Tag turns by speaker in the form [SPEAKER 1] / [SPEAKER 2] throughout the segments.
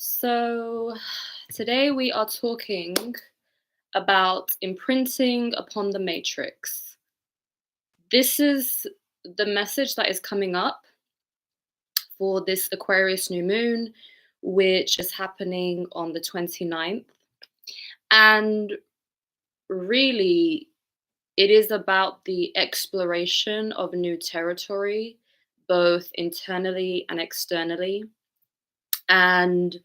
[SPEAKER 1] So, today we are talking about imprinting upon the matrix. This is the message that is coming up for this Aquarius new moon, which is happening on the 29th. And really, it is about the exploration of new territory, both internally and externally. And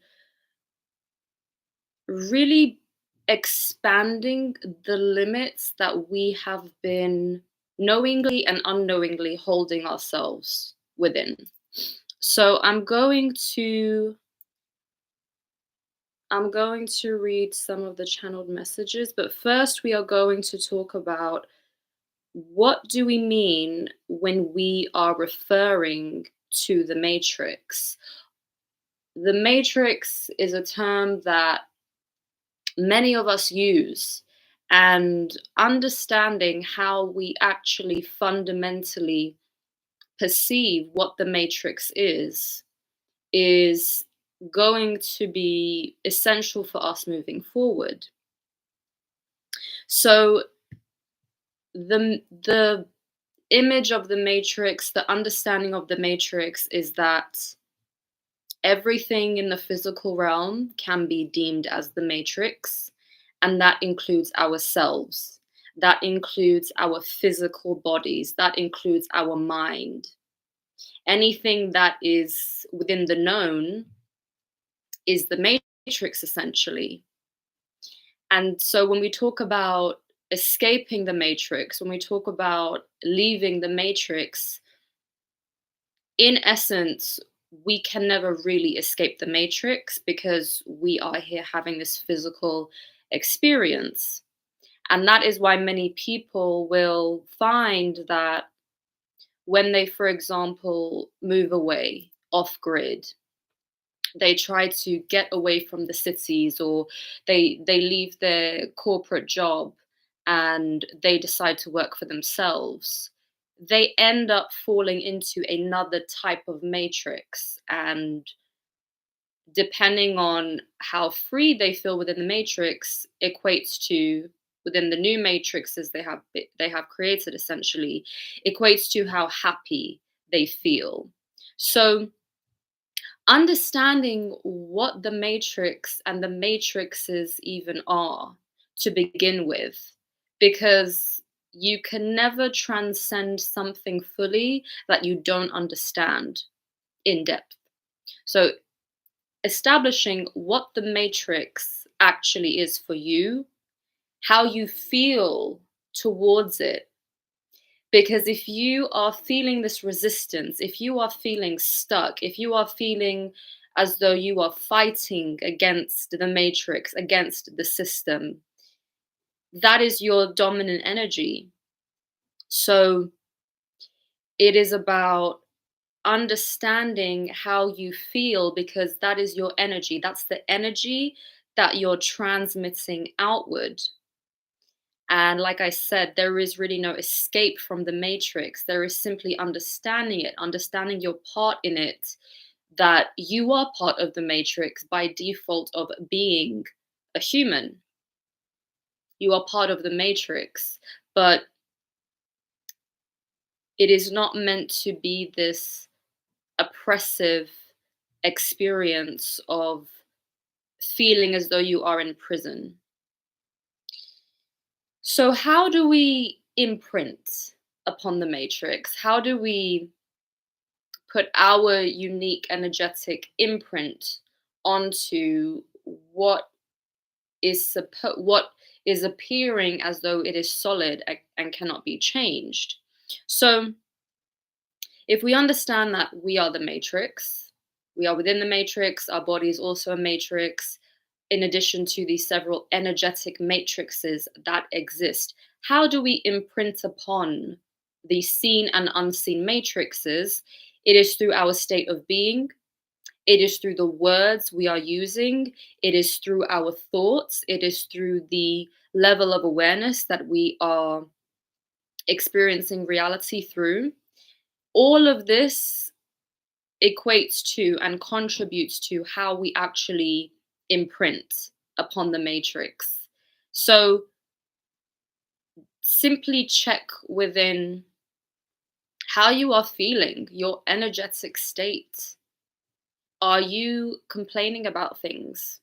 [SPEAKER 1] really expanding the limits that we have been knowingly and unknowingly holding ourselves within. So I'm going to read some of the channeled messages, but first we are going to talk about what do we mean when we are referring to the matrix. The matrix is a term that many of us use, and understanding how we actually fundamentally perceive what the matrix is going to be essential for us moving forward. So the image of the matrix, the understanding of the matrix, is that everything in the physical realm can be deemed as the matrix, and that includes ourselves. That includes our physical bodies. That includes our mind. Anything that is within the known is the matrix, essentially. And so when we talk about escaping the matrix, when we talk about leaving the matrix, in essence, we can never really escape the matrix because we are here having this physical experience. And that is why many people will find that when they, for example, move away off grid, they try to get away from the cities, or they leave their corporate job and they decide to work for themselves, they end up falling into another type of matrix. And depending on how free they feel within the matrix equates to, within the new matrices they have created, essentially equates to how happy they feel. So understanding what the matrix and the matrices even are to begin with, because you can never transcend something fully that you don't understand in depth. So establishing what the matrix actually is for you, how you feel towards it. Because if you are feeling this resistance, if you are feeling stuck, if you are feeling as though you are fighting against the matrix, against the system, that is your dominant energy. So it is about understanding how you feel, because that is your energy. That's the energy that you're transmitting outward. And like I said, there is really no escape from the matrix. There is simply understanding it, understanding your part in it, that you are part of the matrix by default of being a human. You are part of the matrix, but it is not meant to be this oppressive experience of feeling as though you are in prison. So, how do we imprint upon the matrix? How do we put our unique energetic imprint onto what is appearing as though it is solid and cannot be changed? So, if we understand that we are the matrix, we are within the matrix, our body is also a matrix, in addition to the several energetic matrices that exist, how do we imprint upon the seen and unseen matrices? It is through our state of being. It is through the words we are using. It is through our thoughts. It is through the level of awareness that we are experiencing reality through. All of this equates to and contributes to how we actually imprint upon the matrix. So simply check within how you are feeling, your energetic state. Are you complaining about things?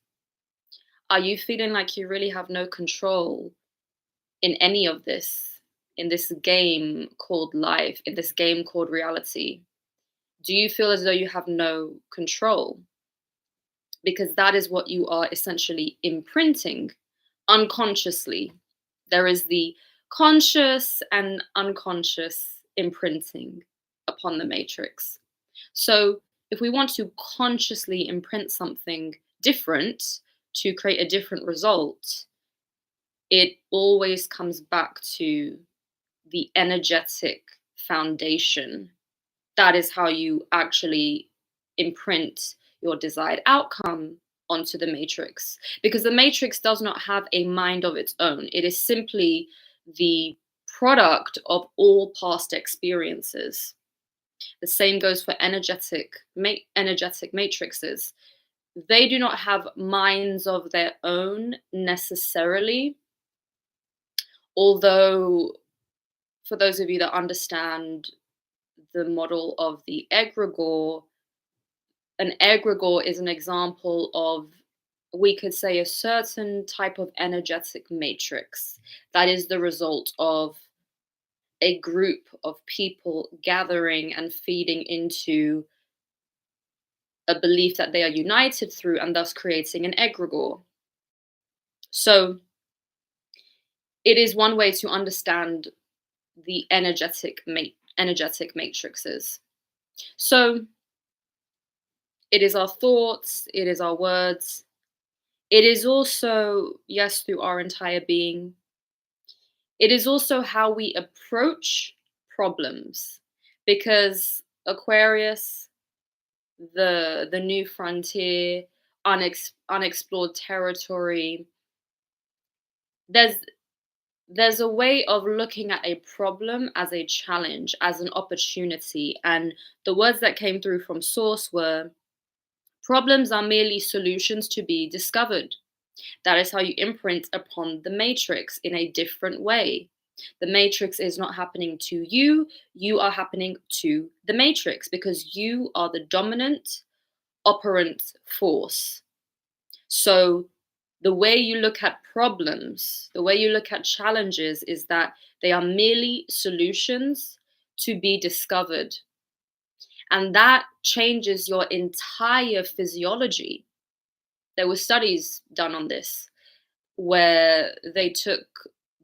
[SPEAKER 1] Are you feeling like you really have no control in any of this, in this game called life, in this game called reality? Do you feel as though you have no control? Because that is what you are essentially imprinting unconsciously. There is the conscious and unconscious imprinting upon the matrix. So, if we want to consciously imprint something different to create a different result, it always comes back to the energetic foundation. That is how you actually imprint your desired outcome onto the matrix. Because the matrix does not have a mind of its own, it is simply the product of all past experiences. The same goes for energetic matrices. They do not have minds of their own necessarily, although for those of you that understand the model of the egregore, an egregore is an example of, we could say, a certain type of energetic matrix that is the result of a group of people gathering and feeding into a belief that they are united through and thus creating an egregore. So it is one way to understand the energetic matrices. So it is our thoughts, it is our words, it is also, yes, through our entire being. It is also how we approach problems, because Aquarius, the new frontier, unexplored territory, there's a way of looking at a problem as a challenge, as an opportunity. And the words that came through from source were, problems are merely solutions to be discovered. That is how you imprint upon the matrix in a different way. The matrix is not happening to you, you are happening to the matrix, because you are the dominant operant force. So the way you look at problems, the way you look at challenges, is that they are merely solutions to be discovered. And that changes your entire physiology. There were studies done on this where they took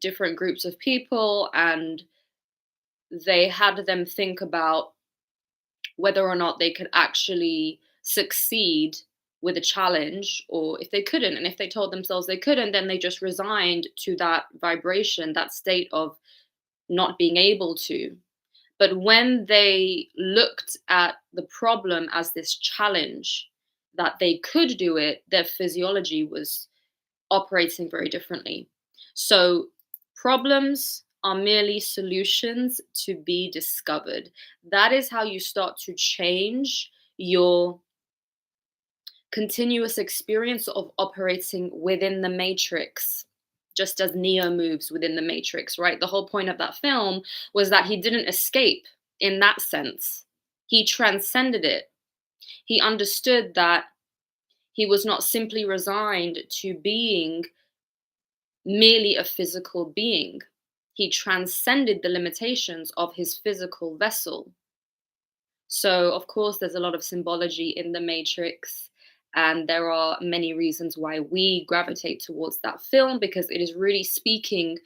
[SPEAKER 1] different groups of people and they had them think about whether or not they could actually succeed with a challenge, or if they couldn't. And if they told themselves they couldn't, then they just resigned to that vibration, that state of not being able to. But when they looked at the problem as this challenge, that they could do it, their physiology was operating very differently. So problems are merely solutions to be discovered. That is how you start to change your continuous experience of operating within the matrix, just as Neo moves within the matrix, right? The whole point of that film was that he didn't escape in that sense. He transcended it. He understood that he was not simply resigned to being merely a physical being. He transcended the limitations of his physical vessel. So, of course, there's a lot of symbology in the Matrix, and there are many reasons why we gravitate towards that film, because it is really speaking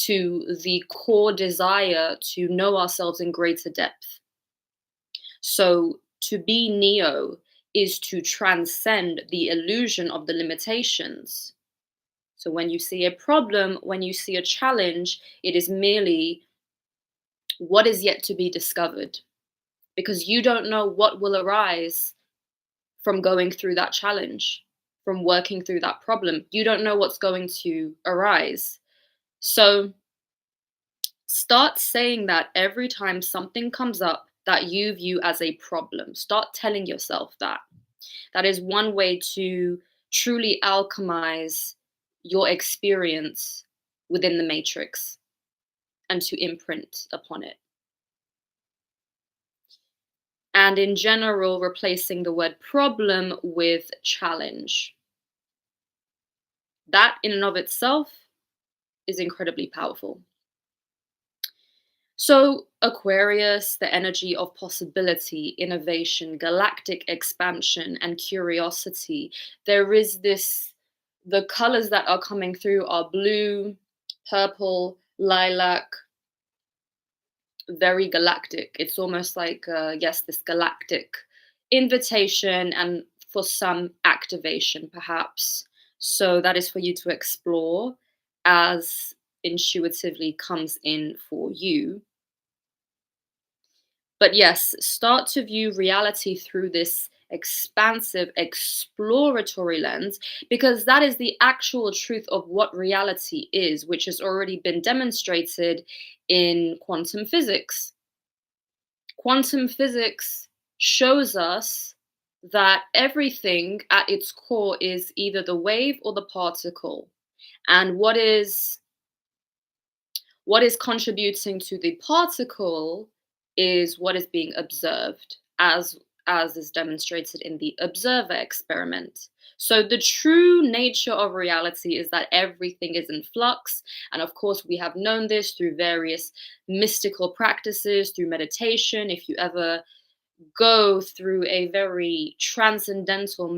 [SPEAKER 1] to the core desire to know ourselves in greater depth. So, to be Neo is to transcend the illusion of the limitations. So when you see a problem, when you see a challenge, it is merely what is yet to be discovered, because you don't know what will arise from going through that challenge, from working through that problem. You don't know what's going to arise. So start saying that every time something comes up that you view as a problem. Start telling yourself that. That is one way to truly alchemize your experience within the matrix and to imprint upon it. And in general, replacing the word problem with challenge. That in and of itself is incredibly powerful. So, Aquarius, the energy of possibility, innovation, galactic expansion, and curiosity. There is this, the colors that are coming through are blue, purple, lilac, very galactic. It's almost like, yes, this galactic invitation and for some activation, perhaps. So, that is for you to explore as intuitively comes in for you. But yes, start to view reality through this expansive, exploratory lens, because that is the actual truth of what reality is, which has already been demonstrated in quantum physics. Quantum physics shows us that everything at its core is either the wave or the particle. And what is contributing to the particle is what is being observed, as is demonstrated in the observer experiment. So the true nature of reality is that everything is in flux. And of course, we have known this through various mystical practices, through meditation. If you ever go through a very transcendental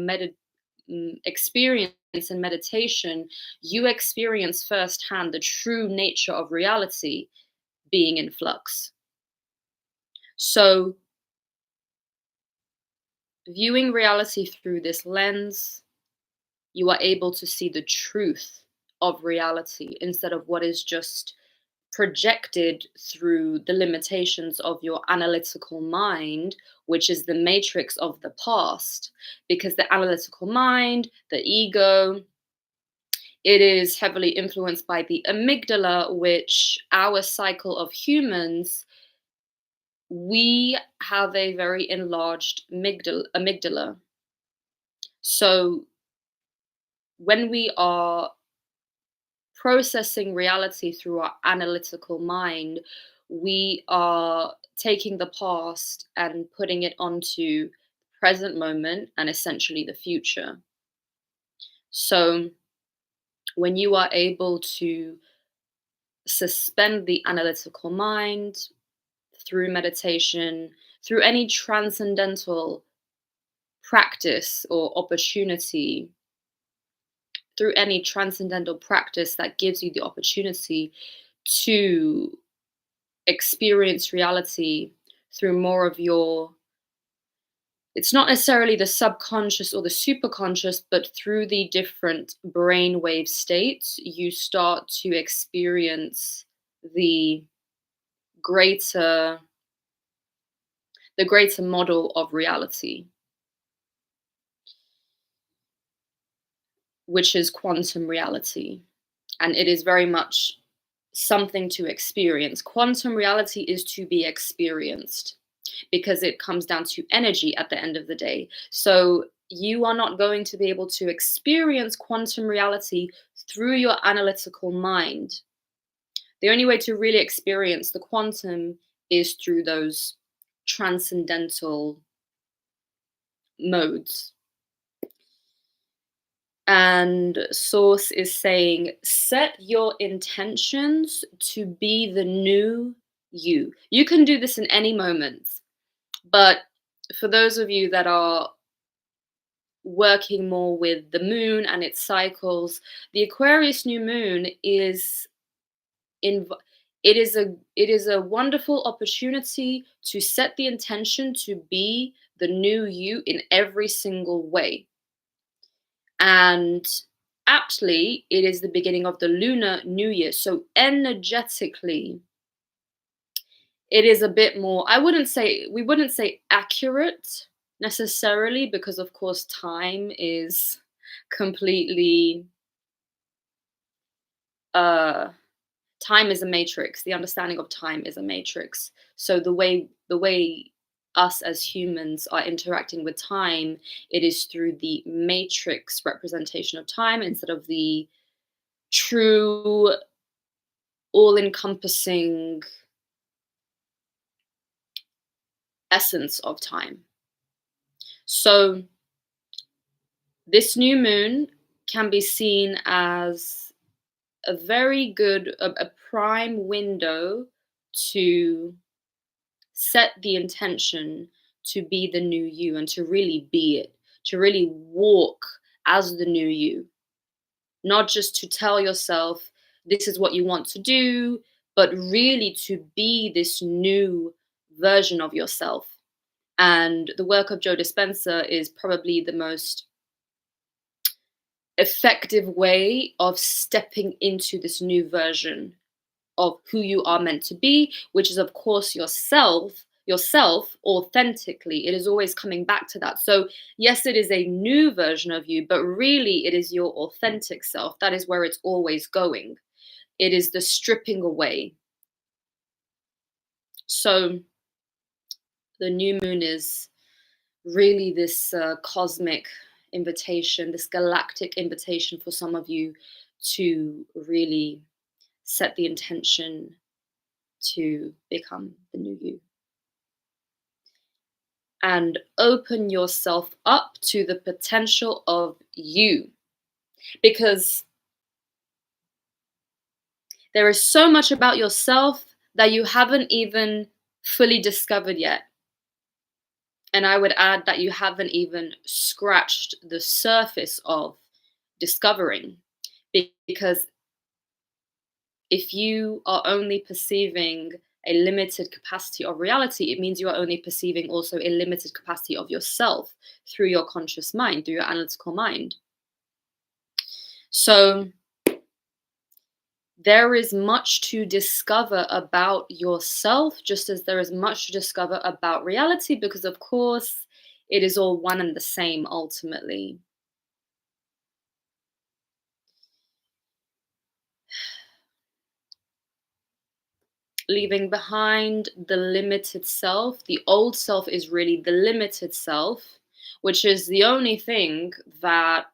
[SPEAKER 1] experience in meditation, you experience firsthand the true nature of reality being in flux. So, viewing reality through this lens, you are able to see the truth of reality instead of what is just projected through the limitations of your analytical mind, which is the matrix of the past. Because the analytical mind, the ego, it is heavily influenced by the amygdala, which our cycle of humans, we have a very enlarged amygdala. So when we are processing reality through our analytical mind, we are taking the past and putting it onto present moment and essentially the future. So when you are able to suspend the analytical mind through meditation, through any transcendental practice or opportunity, through any transcendental practice that gives you the opportunity to experience reality through more of your, it's not necessarily the subconscious or the superconscious, but through the different brainwave states, you start to experience the greater model of reality, which is quantum reality. And it is very much something to experience. Quantum reality is to be experienced because it comes down to energy at the end of the day. So you are not going to be able to experience quantum reality through your analytical mind. The only way to really experience the quantum is through those transcendental modes. And Source is saying, set your intentions to be the new you. You can do this in any moment. But for those of you that are working more with the moon and its cycles, the Aquarius new moon is it is a wonderful opportunity to set the intention to be the new you in every single way. And aptly, it is the beginning of the lunar new year. So energetically, it is a bit more, we wouldn't say accurate necessarily, because of course time is completely, time is a matrix. The understanding of time is a matrix. So the way us as humans are interacting with time, it is through the matrix representation of time instead of the true, all encompassing essence of time. So, this new moon can be seen as a very good, a prime window to set the intention to be the new you and to really be it, to really walk as the new you, not just to tell yourself this is what you want to do, but really to be this new version of yourself. And the work of Joe Dispenza is probably the most effective way of stepping into this new version of who you are meant to be, which is of course yourself authentically. It is always coming back to that. So yes, it is a new version of you, but really it is your authentic self. That is where it's always going. It is the stripping away. So the new moon is really this cosmic invitation, this galactic invitation for some of you to really set the intention to become the new you and open yourself up to the potential of you, because there is so much about yourself that you haven't even fully discovered yet. And I would add that you haven't even scratched the surface of discovering, because if you are only perceiving a limited capacity of reality, it means you are only perceiving also a limited capacity of yourself through your conscious mind, through your analytical mind. So there is much to discover about yourself, just as there is much to discover about reality, because of course it is all one and the same ultimately. Leaving behind the limited self. The old self is really the limited self, which is the only thing that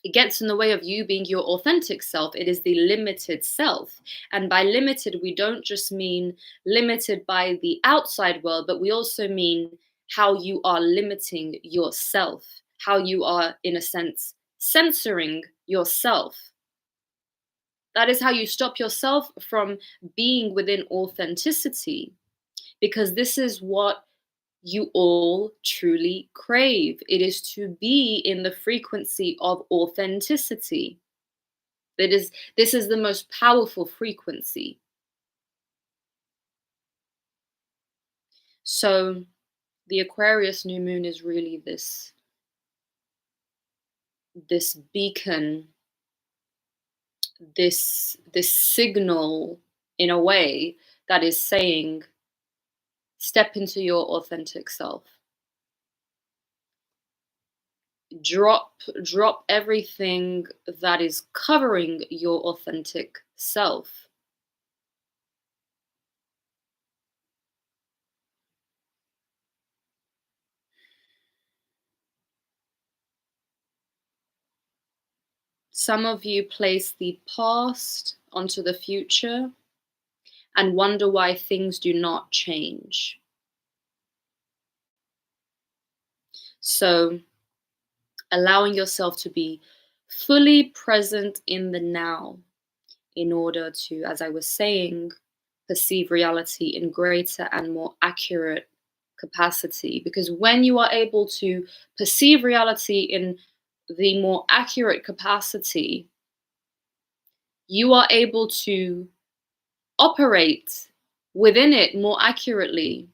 [SPEAKER 1] it gets in the way of you being your authentic self. It is the limited self. And by limited, we don't just mean limited by the outside world, but we also mean how you are limiting yourself, how you are, in a sense, censoring yourself. That is how you stop yourself from being within authenticity, because this is what you all truly crave. It is to be in the frequency of authenticity. This is the most powerful frequency. So the Aquarius new moon is really this beacon, this signal in a way that is saying, step into your authentic self. Drop everything that is covering your authentic self. Some of you place the past onto the future and wonder why things do not change. So allowing yourself to be fully present in the now in order to, as I was saying, perceive reality in greater and more accurate capacity. Because when you are able to perceive reality in the more accurate capacity, you are able to operate within it more accurately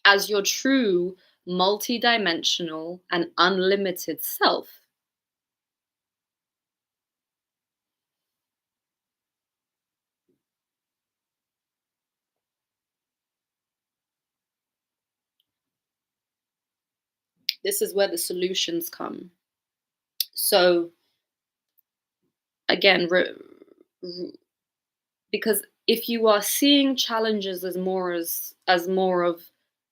[SPEAKER 1] as your true multidimensional and unlimited self. This is where the solutions come. So again, because if you are seeing challenges as more of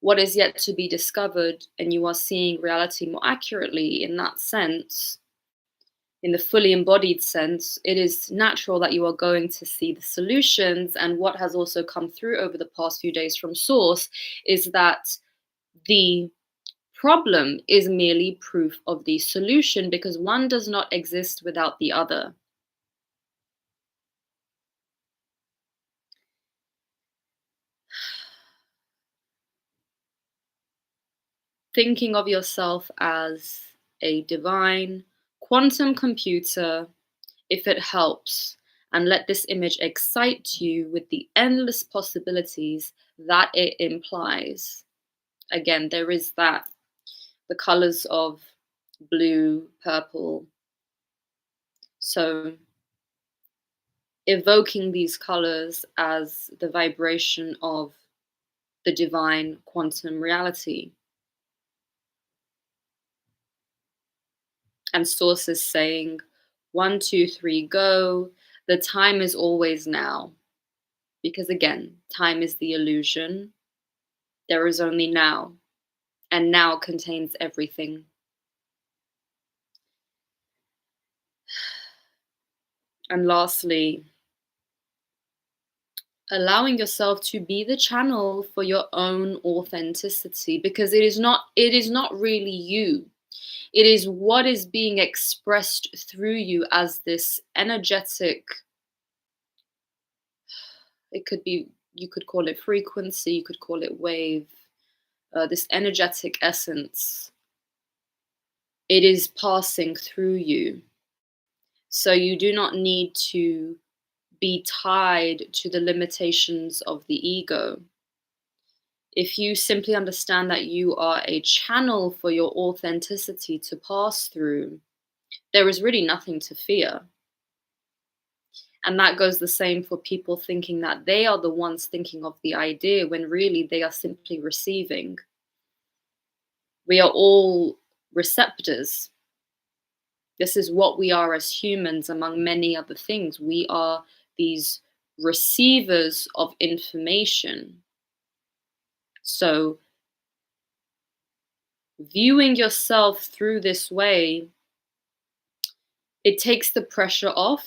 [SPEAKER 1] what is yet to be discovered, and you are seeing reality more accurately in that sense, in the fully embodied sense, it is natural that you are going to see the solutions. And what has also come through over the past few days from Source is that the problem is merely proof of the solution, because one does not exist without the other. Thinking of yourself as a divine quantum computer, if it helps, and let this image excite you with the endless possibilities that it implies. Again, there is that, the colors of blue, purple. So evoking these colors as the vibration of the divine quantum reality. And sources saying, 1, 2, 3, go. The time is always now. Because again, time is the illusion. There is only now. And now contains everything. And lastly, allowing yourself to be the channel for your own authenticity, because it is not really you. It is what is being expressed through you as this energetic, it could be, you could call it frequency, you could call it wave, this energetic essence. It is passing through you. So you do not need to be tied to the limitations of the ego. If you simply understand that you are a channel for your authenticity to pass through, there is really nothing to fear. And that goes the same for people thinking that they are the ones thinking of the idea, when really they are simply receiving. We are all receptors. This is what we are as humans, among many other things. We are these receivers of information. So viewing yourself through this way, it takes the pressure off,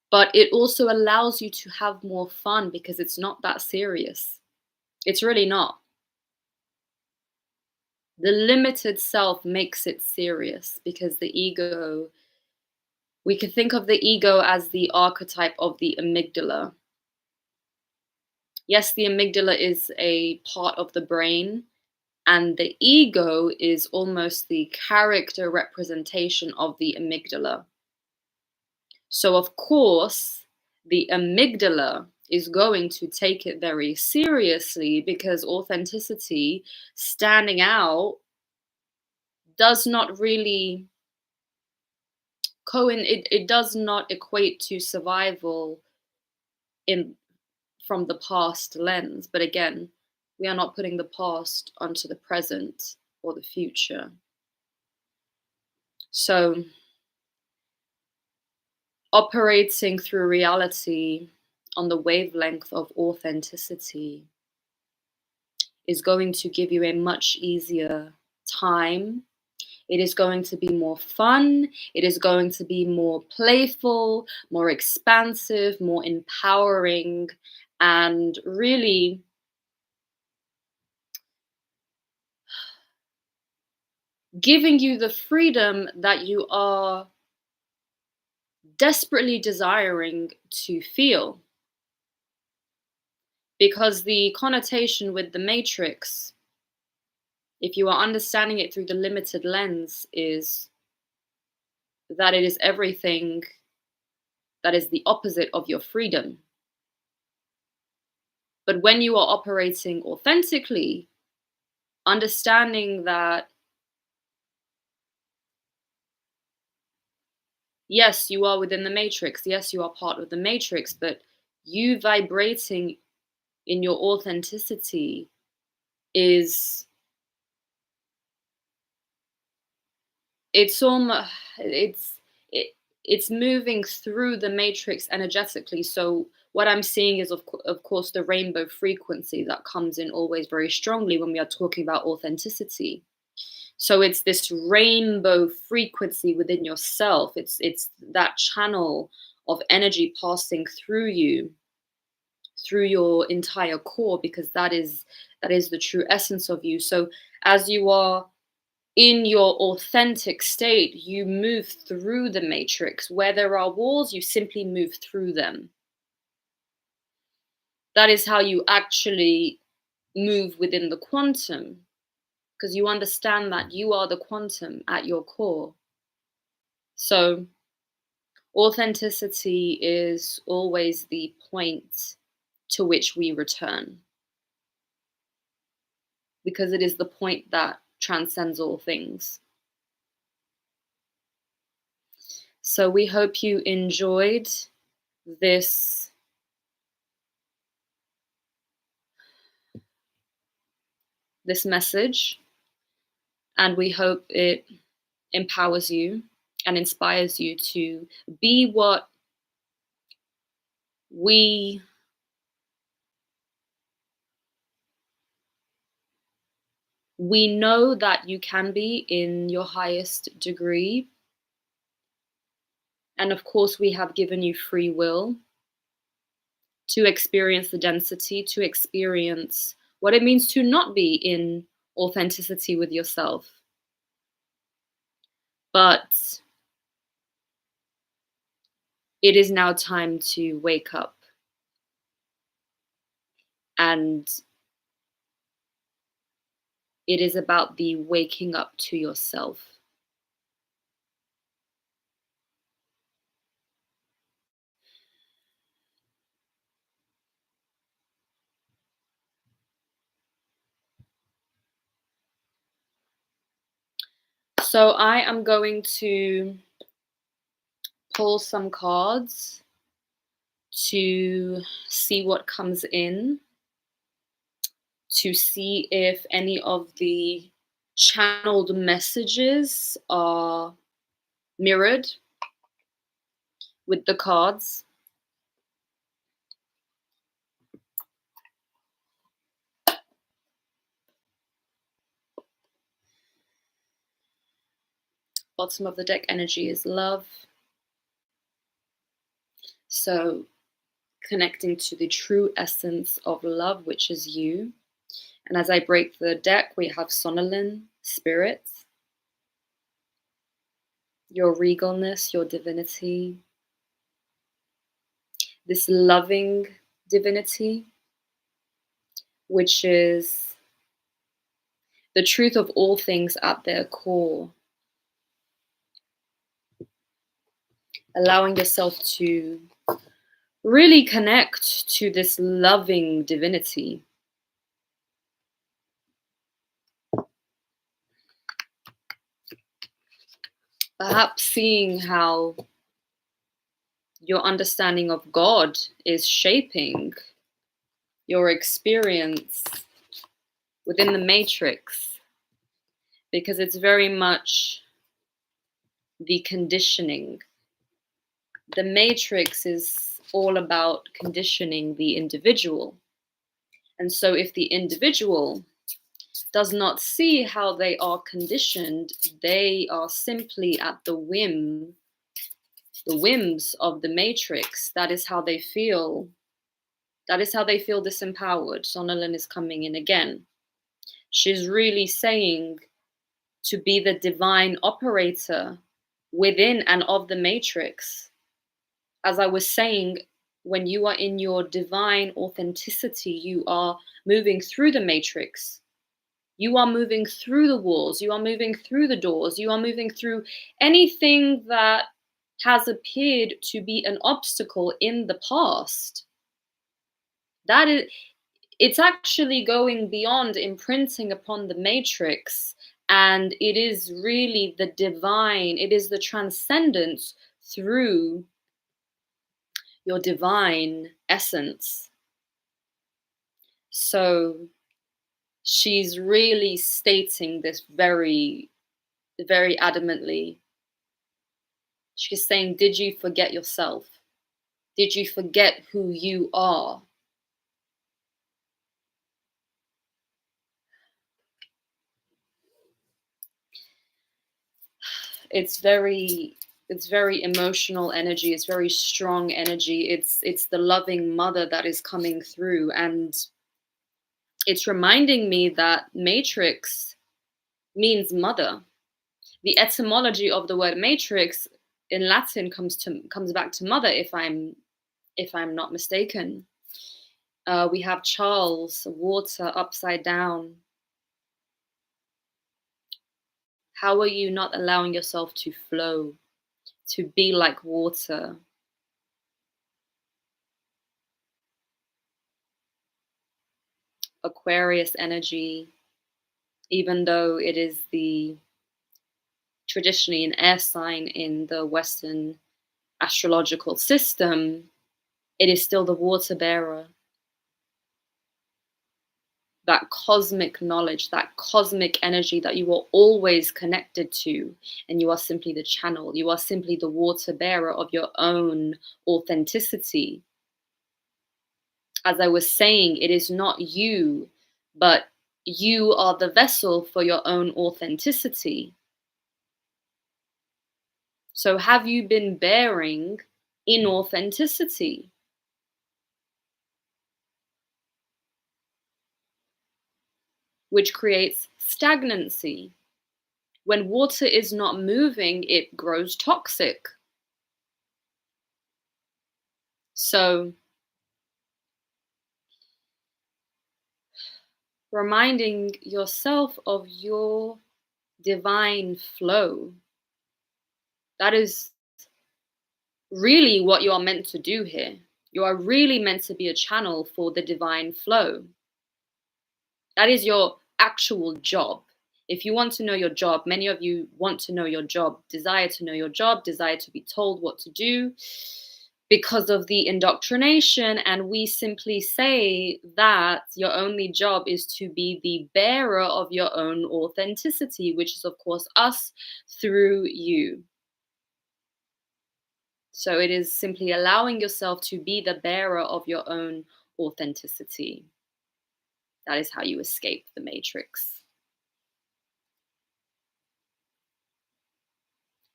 [SPEAKER 1] but it also allows you to have more fun, because it's not that serious. It's really not. The limited self makes it serious, because the ego, we can think of the ego as the archetype of the amygdala. Yes, the amygdala is a part of the brain, and the ego is almost the character representation of the amygdala. So, of course, the amygdala is going to take it very seriously, because authenticity, standing out, does not really it does not equate to survival in from the past lens. But again, we are not putting the past onto the present or the future. So operating through reality on the wavelength of authenticity is going to give you a much easier time. It is going to be more fun. It is going to be more playful, more expansive, more empowering, and really giving you the freedom that you are desperately desiring to feel. Because the connotation with the Matrix, if you are understanding it through the limited lens, is that it is everything that is the opposite of your freedom. But when you are operating authentically, understanding that, yes, you are within the Matrix, yes, you are part of the Matrix, but you vibrating in your authenticity is, it's almost, it's moving through the Matrix energetically. So what I'm seeing is, of course, the rainbow frequency that comes in always very strongly when we are talking about authenticity. So it's this rainbow frequency within yourself. It's that channel of energy passing through you, through your entire core, because that is the true essence of you. So as you are in your authentic state, you move through the matrix. Where there are walls, you simply move through them. That is how you actually move within the quantum, because you understand that you are the quantum at your core. So authenticity is always the point to which we return, because it is the point that transcends all things. So we hope you enjoyed this message, and we hope it empowers you and inspires you to be what we know that you can be in your highest degree. And of course, we have given you free will to experience the density, to experience what it means to not be in authenticity with yourself. But it is now time to wake up and it is about the waking up to yourself. So I am going to pull some cards to see what comes in, to see if any of the channeled messages are mirrored with the cards. Bottom of the deck energy is love. So connecting to the true essence of love, which is you. And as I break the deck, we have Sonolin, spirit, your regalness, your divinity, this loving divinity, which is the truth of all things at their core. Allowing yourself to really connect to this loving divinity. Perhaps seeing how your understanding of God is shaping your experience within the matrix, because it's very much the conditioning. The matrix is all about conditioning the individual. And so if the individual does not see how they are conditioned, they are simply at the whims of the matrix. That is how they feel. That is how they feel disempowered. Sonolin is coming in again. She's really saying to be the divine operator within and of the matrix. As I was saying, when you are in your divine authenticity, you are moving through the matrix. You are moving through the walls. You are moving through the doors. You are moving through anything that has appeared to be an obstacle in the past. That is, it's actually going beyond imprinting upon the matrix, and it is really the divine, it is the transcendence through your divine essence. So she's really stating this very, very adamantly. She's saying, did you forget yourself? Did you forget who you are? It's very it's very emotional energy, it's very strong energy. It's the loving mother that is coming through, and it's reminding me that matrix means mother. The etymology of the word matrix in Latin comes back to mother, if I'm not mistaken. We have Charles, water upside down. How are you not allowing yourself to flow, to be like water? Aquarius energy, even though it is the traditionally an air sign in the Western astrological system, it is still the water bearer. That cosmic knowledge, that cosmic energy that you are always connected to, and you are simply the channel. You are simply the water bearer of your own authenticity. As I was saying, it is not you, but you are the vessel for your own authenticity. So have you been bearing inauthenticity? Which creates stagnancy. When water is not moving, it grows toxic. So reminding yourself of your divine flow. That is really what you are meant to do here. You are really meant to be a channel for the divine flow. That is your actual job. If you want to know your job, many of you want to know your job, desire to know your job, desire to be told what to do because of the indoctrination. And we simply say that your only job is to be the bearer of your own authenticity, which is, of course, us through you. So it is simply allowing yourself to be the bearer of your own authenticity. That is how you escape the matrix.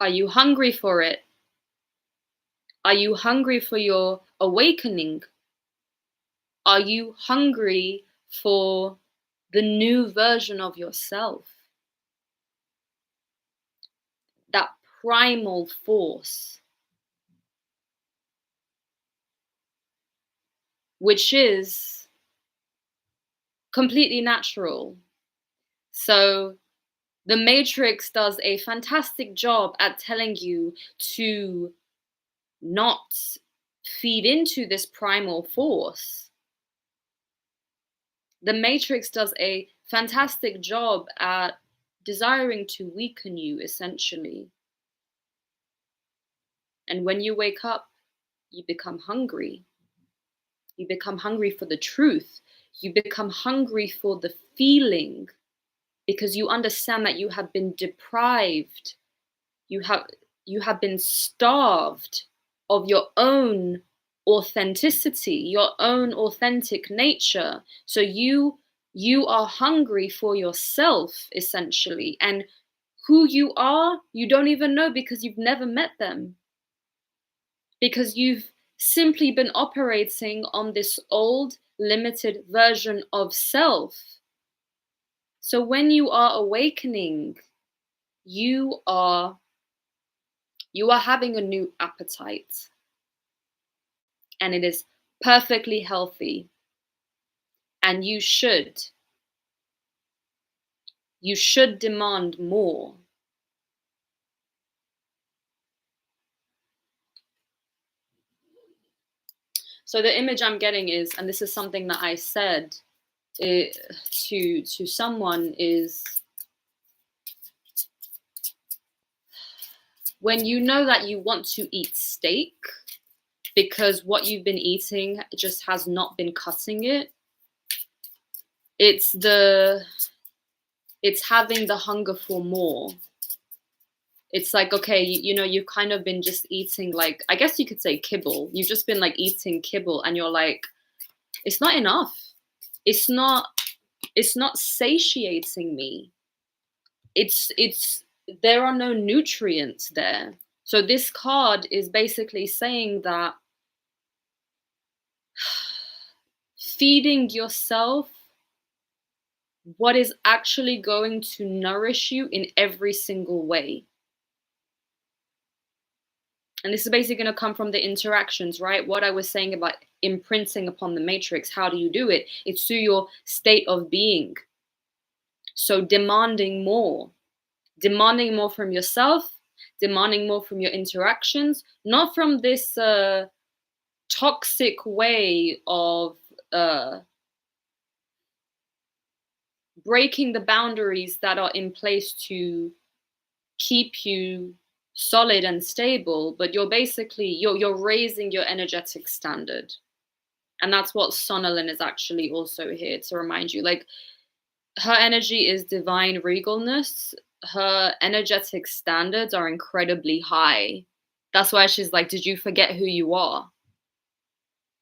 [SPEAKER 1] Are you hungry for it? Are you hungry for your awakening? Are you hungry for the new version of yourself? That primal force, which is completely natural. So the Matrix does a fantastic job at telling you to not feed into this primal force. The Matrix does a fantastic job at desiring to weaken you, essentially. And when you wake up, you become hungry. You become hungry for the truth. You become hungry for the feeling, because you understand that you have been deprived. You have been starved of your own authenticity, your own authentic nature. So you are hungry for yourself, essentially. And who you are, you don't even know, because you've never met them. Because you've simply been operating on this old, limited version of self. So when you are awakening, you are having a new appetite. And it is perfectly healthy. And you should demand more. So the image I'm getting is, and this is something that I said to someone, is when you know that you want to eat steak because what you've been eating just has not been cutting it, it's having the hunger for more. It's like, okay, you've kind of been just eating, like, I guess you could say kibble. You've just been like eating kibble, and you're like, it's not enough. It's not satiating me. It's there are no nutrients there. So this card is basically saying that feeding yourself what is actually going to nourish you in every single way. And this is basically going to come from the interactions, right? What I was saying about imprinting upon the matrix. How do you do it? It's through your state of being. So demanding more from yourself, demanding more from your interactions, not from this toxic way of breaking the boundaries that are in place to keep you solid and stable, but you're basically you're raising your energetic standard. And that's what Sonalyn is actually also here to remind you. Like, her energy is divine regalness. Her energetic standards are incredibly high. That's why she's like, did you forget who you are?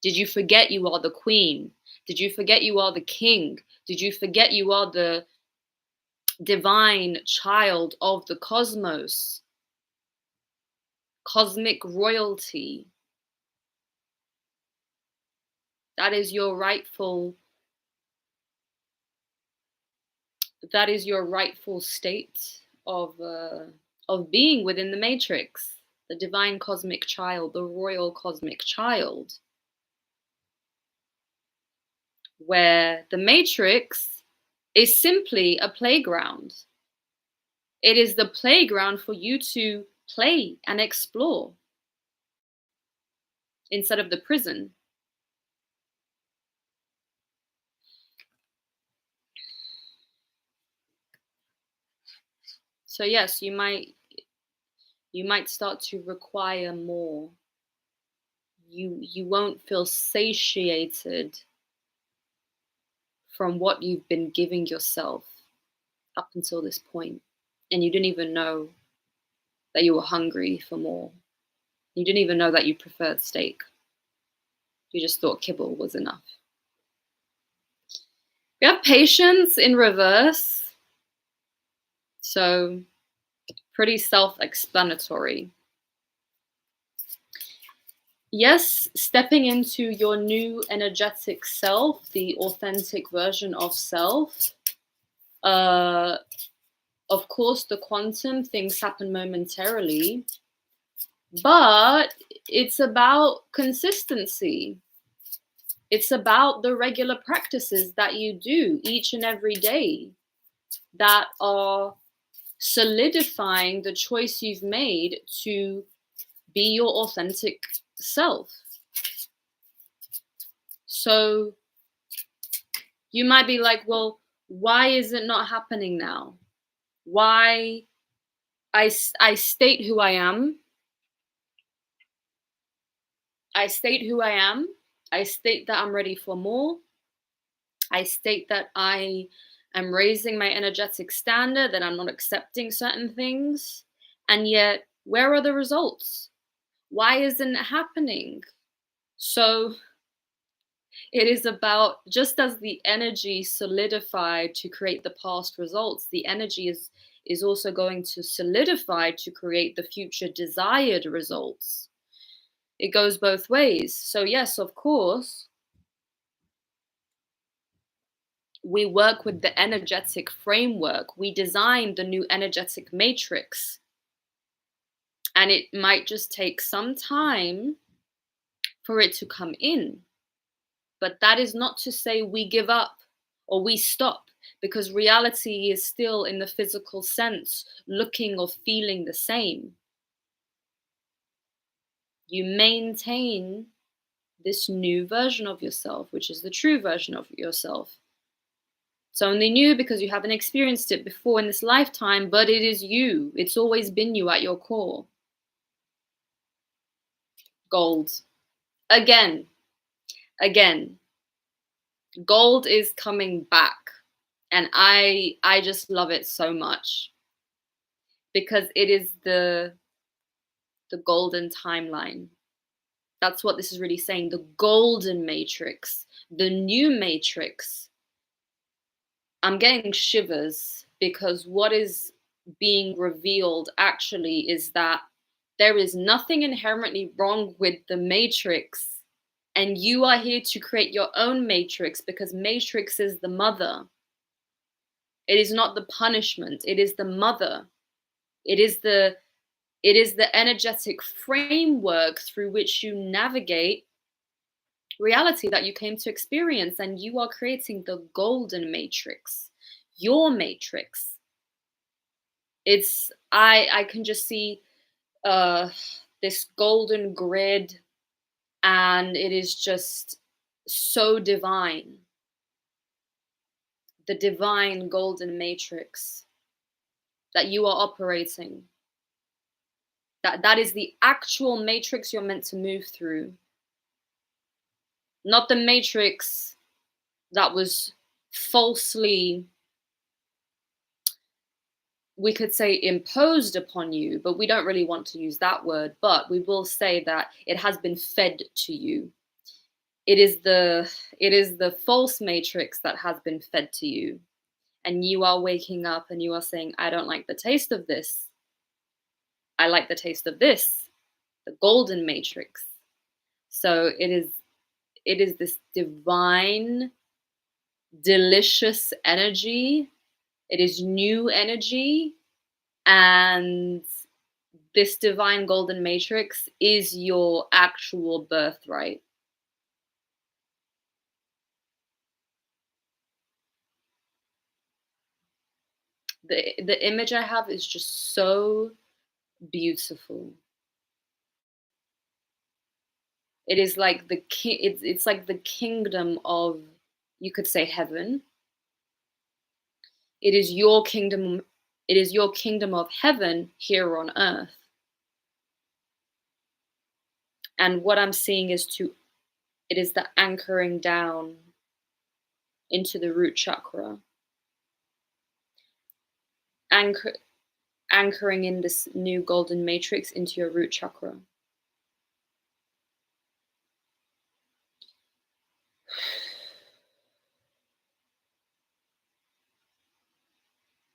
[SPEAKER 1] Did you forget you are the queen? Did you forget you are the king? Did you forget you are the divine child of the cosmos? Cosmic royalty. That is your rightful state of being within the matrix, the divine cosmic child, the royal cosmic child, where the matrix is simply a playground. It is the playground for you to play and explore instead of the prison. So yes, you might start to require more. You won't feel satiated from what you've been giving yourself up until this point. And you didn't even know that you were hungry for more. You didn't even know that you preferred steak. You just thought kibble was enough. We have patience in reverse. So pretty self-explanatory. Yes, stepping into your new energetic self, the authentic version of self. Of course, the quantum things happen momentarily, but it's about consistency. It's about the regular practices that you do each and every day that are solidifying the choice you've made to be your authentic self. So you might be like, well, why is it not happening now? Why? I state who I am. I state who I am. I state that I'm ready for more. I state that I am raising my energetic standard, that I'm not accepting certain things. And yet, where are the results? Why isn't it happening? So it is about, just as the energy solidified to create the past results, the energy is also going to solidify to create the future desired results. It goes both ways. So yes, of course, we work with the energetic framework. We design the new energetic matrix. And it might just take some time for it to come in. But that is not to say we give up or we stop, because reality is still, in the physical sense, looking or feeling the same. You maintain this new version of yourself, which is the true version of yourself. It's only new because you haven't experienced it before in this lifetime, but it is you. It's always been you at your core. Gold. Again. Gold is coming back. And I just love it so much. because it is the golden timeline. That's what this is really saying. The golden matrix, the new matrix. I'm getting shivers because what is being revealed actually is that there is nothing inherently wrong with the matrix. And you are here to create your own matrix because matrix is the mother. It is not the punishment. It is the mother. It is the energetic framework through which you navigate reality that you came to experience, and you are creating the golden matrix, your matrix. It's I can just see this golden grid, and it is just so divine. The divine golden matrix that you are operating. That is the actual matrix you're meant to move through. Not the matrix that was falsely, we could say, imposed upon you, but we don't really want to use that word, but we will say that it has been fed to you. It is the false matrix that has been fed to you. And you are waking up and you are saying, I don't like the taste of this. I like the taste of this, the golden matrix. So it is this divine, delicious energy. It is new energy. And this divine golden matrix is your actual birthright. The image I have is just so beautiful. It is like it's like the kingdom of, you could say, heaven. It is your kingdom. It is your kingdom of heaven here on earth. And what I'm seeing is it is the anchoring down into the root chakra. Anchoring in this new golden matrix into your root chakra.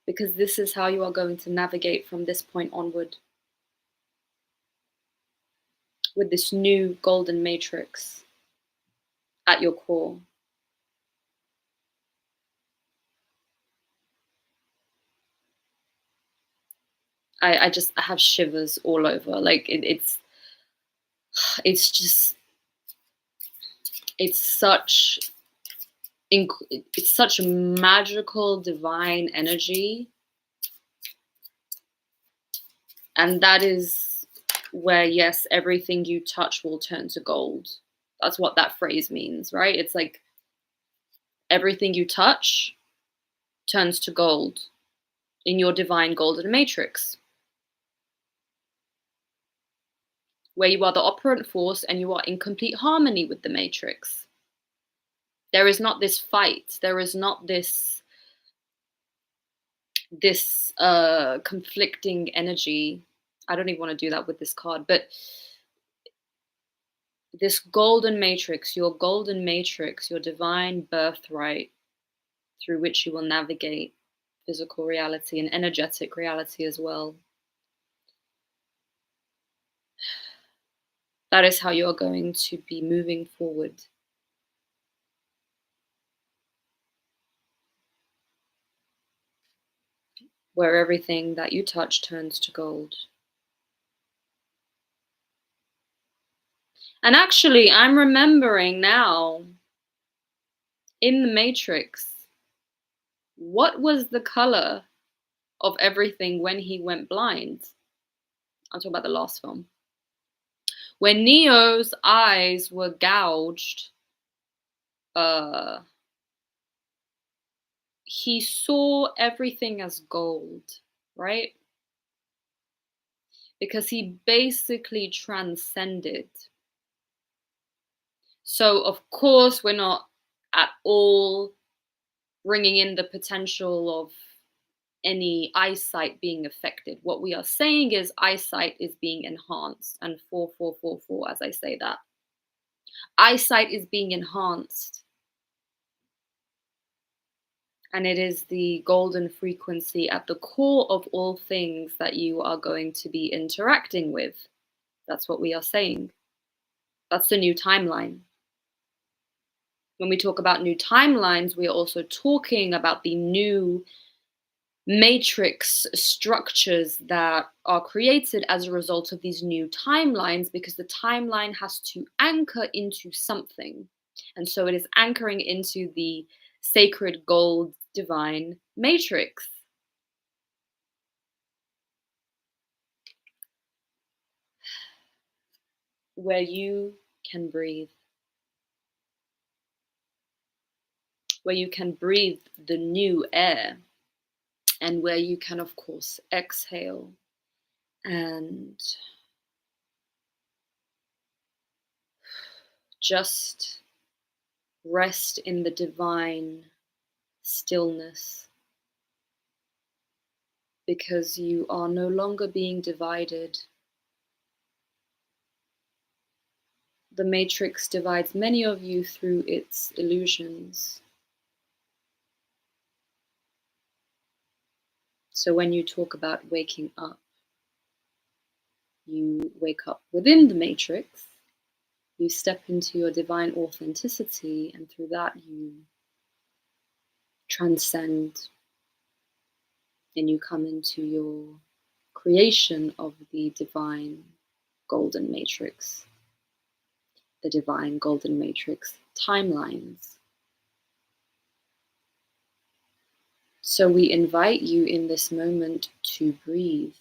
[SPEAKER 1] Because this is how you are going to navigate from this point onward. With this new golden matrix at your core. I have shivers all over. Like it's such magical divine energy, and that is where, yes, everything you touch will turn to gold. That's what that phrase means, right? It's like everything you touch turns to gold in your divine golden matrix, where you are the operant force and you are in complete harmony with the matrix. There is not this fight. There is not this conflicting energy. I don't even want to do that with this card, but this golden matrix, your divine birthright through which you will navigate physical reality and energetic reality as well. That is how you're going to be moving forward. Where everything that you touch turns to gold. And actually, I'm remembering now, in the Matrix, what was the color of everything when he went blind? I'm talking about the last film. When Neo's eyes were gouged, he saw everything as gold, right? Because he basically transcended. So, of course, we're not at all bringing in the potential of any eyesight being affected. What we are saying is eyesight is being enhanced. And 4444, as I say that, eyesight is being enhanced. And it is the golden frequency at the core of all things that you are going to be interacting with. That's what we are saying. That's the new timeline. When we talk about new timelines, we are also talking about the new matrix structures that are created as a result of these new timelines, because the timeline has to anchor into something. And so it is anchoring into the sacred gold divine matrix. Where you can breathe. Where you can breathe the new air. And where you can, of course, exhale and just rest in the divine stillness, because you are no longer being divided. The matrix divides many of you through its illusions. So when you talk about waking up, you wake up within the matrix, you step into your divine authenticity, and through that you transcend and you come into your creation of the divine golden matrix, the divine golden matrix timelines. So we invite you in this moment to breathe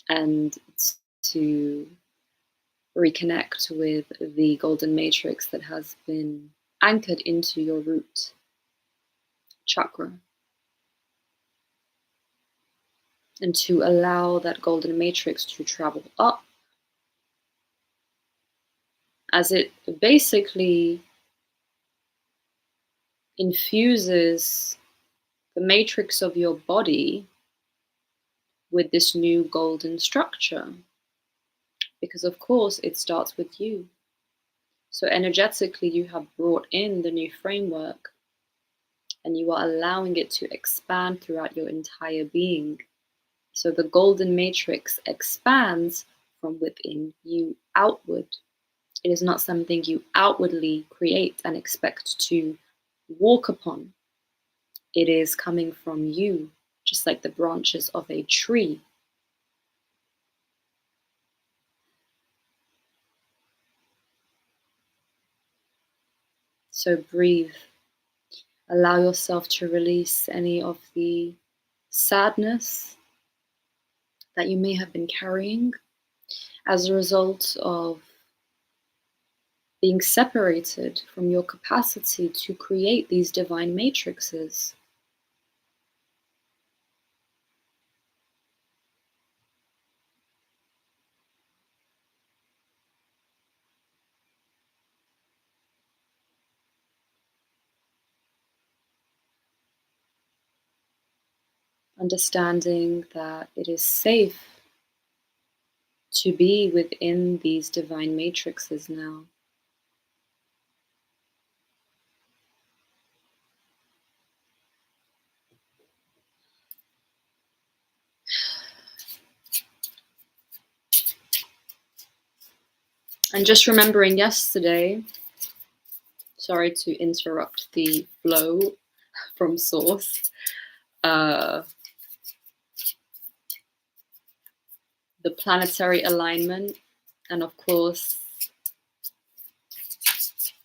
[SPEAKER 1] and to reconnect with the golden matrix that has been anchored into your root chakra, and to allow that golden matrix to travel up as it basically infuses the matrix of your body with this new golden structure. Because of course it starts with you. So energetically you have brought in the new framework and you are allowing it to expand throughout your entire being. So the golden matrix expands from within you outward. It is not something you outwardly create and expect to walk upon. It is coming from you, just like the branches of a tree. So breathe. Allow yourself to release any of the sadness that you may have been carrying as a result of being separated from your capacity to create these divine matrices. Understanding that it is safe to be within these divine matrices now. And just remembering yesterday, sorry to interrupt the flow from source, the planetary alignment, and of course,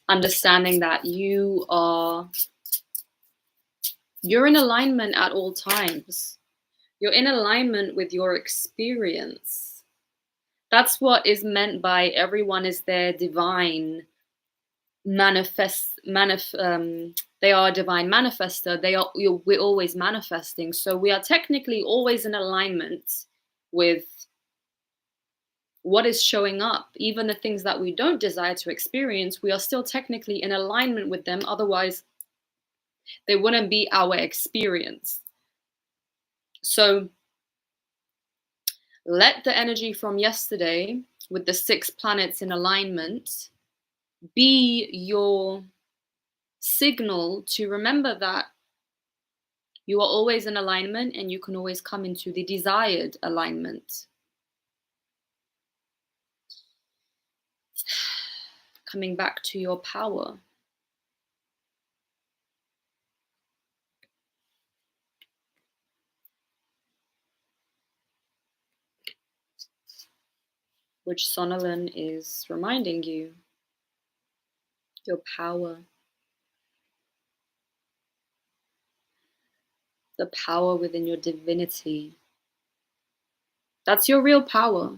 [SPEAKER 1] understanding that you're in alignment at all times. You're in alignment with your experience. That's what is meant by everyone is their divine they are a divine manifester. We're always manifesting. So we are technically always in alignment with what is showing up. Even the things that we don't desire to experience, we are still technically in alignment with them. Otherwise, They wouldn't be our experience. So let the energy from yesterday with the 6 planets in alignment be your signal to remember that you are always in alignment and you can always come into the desired alignment. Coming back to your power. Which Sonolin is reminding you. Your power. The power within your divinity. That's your real power.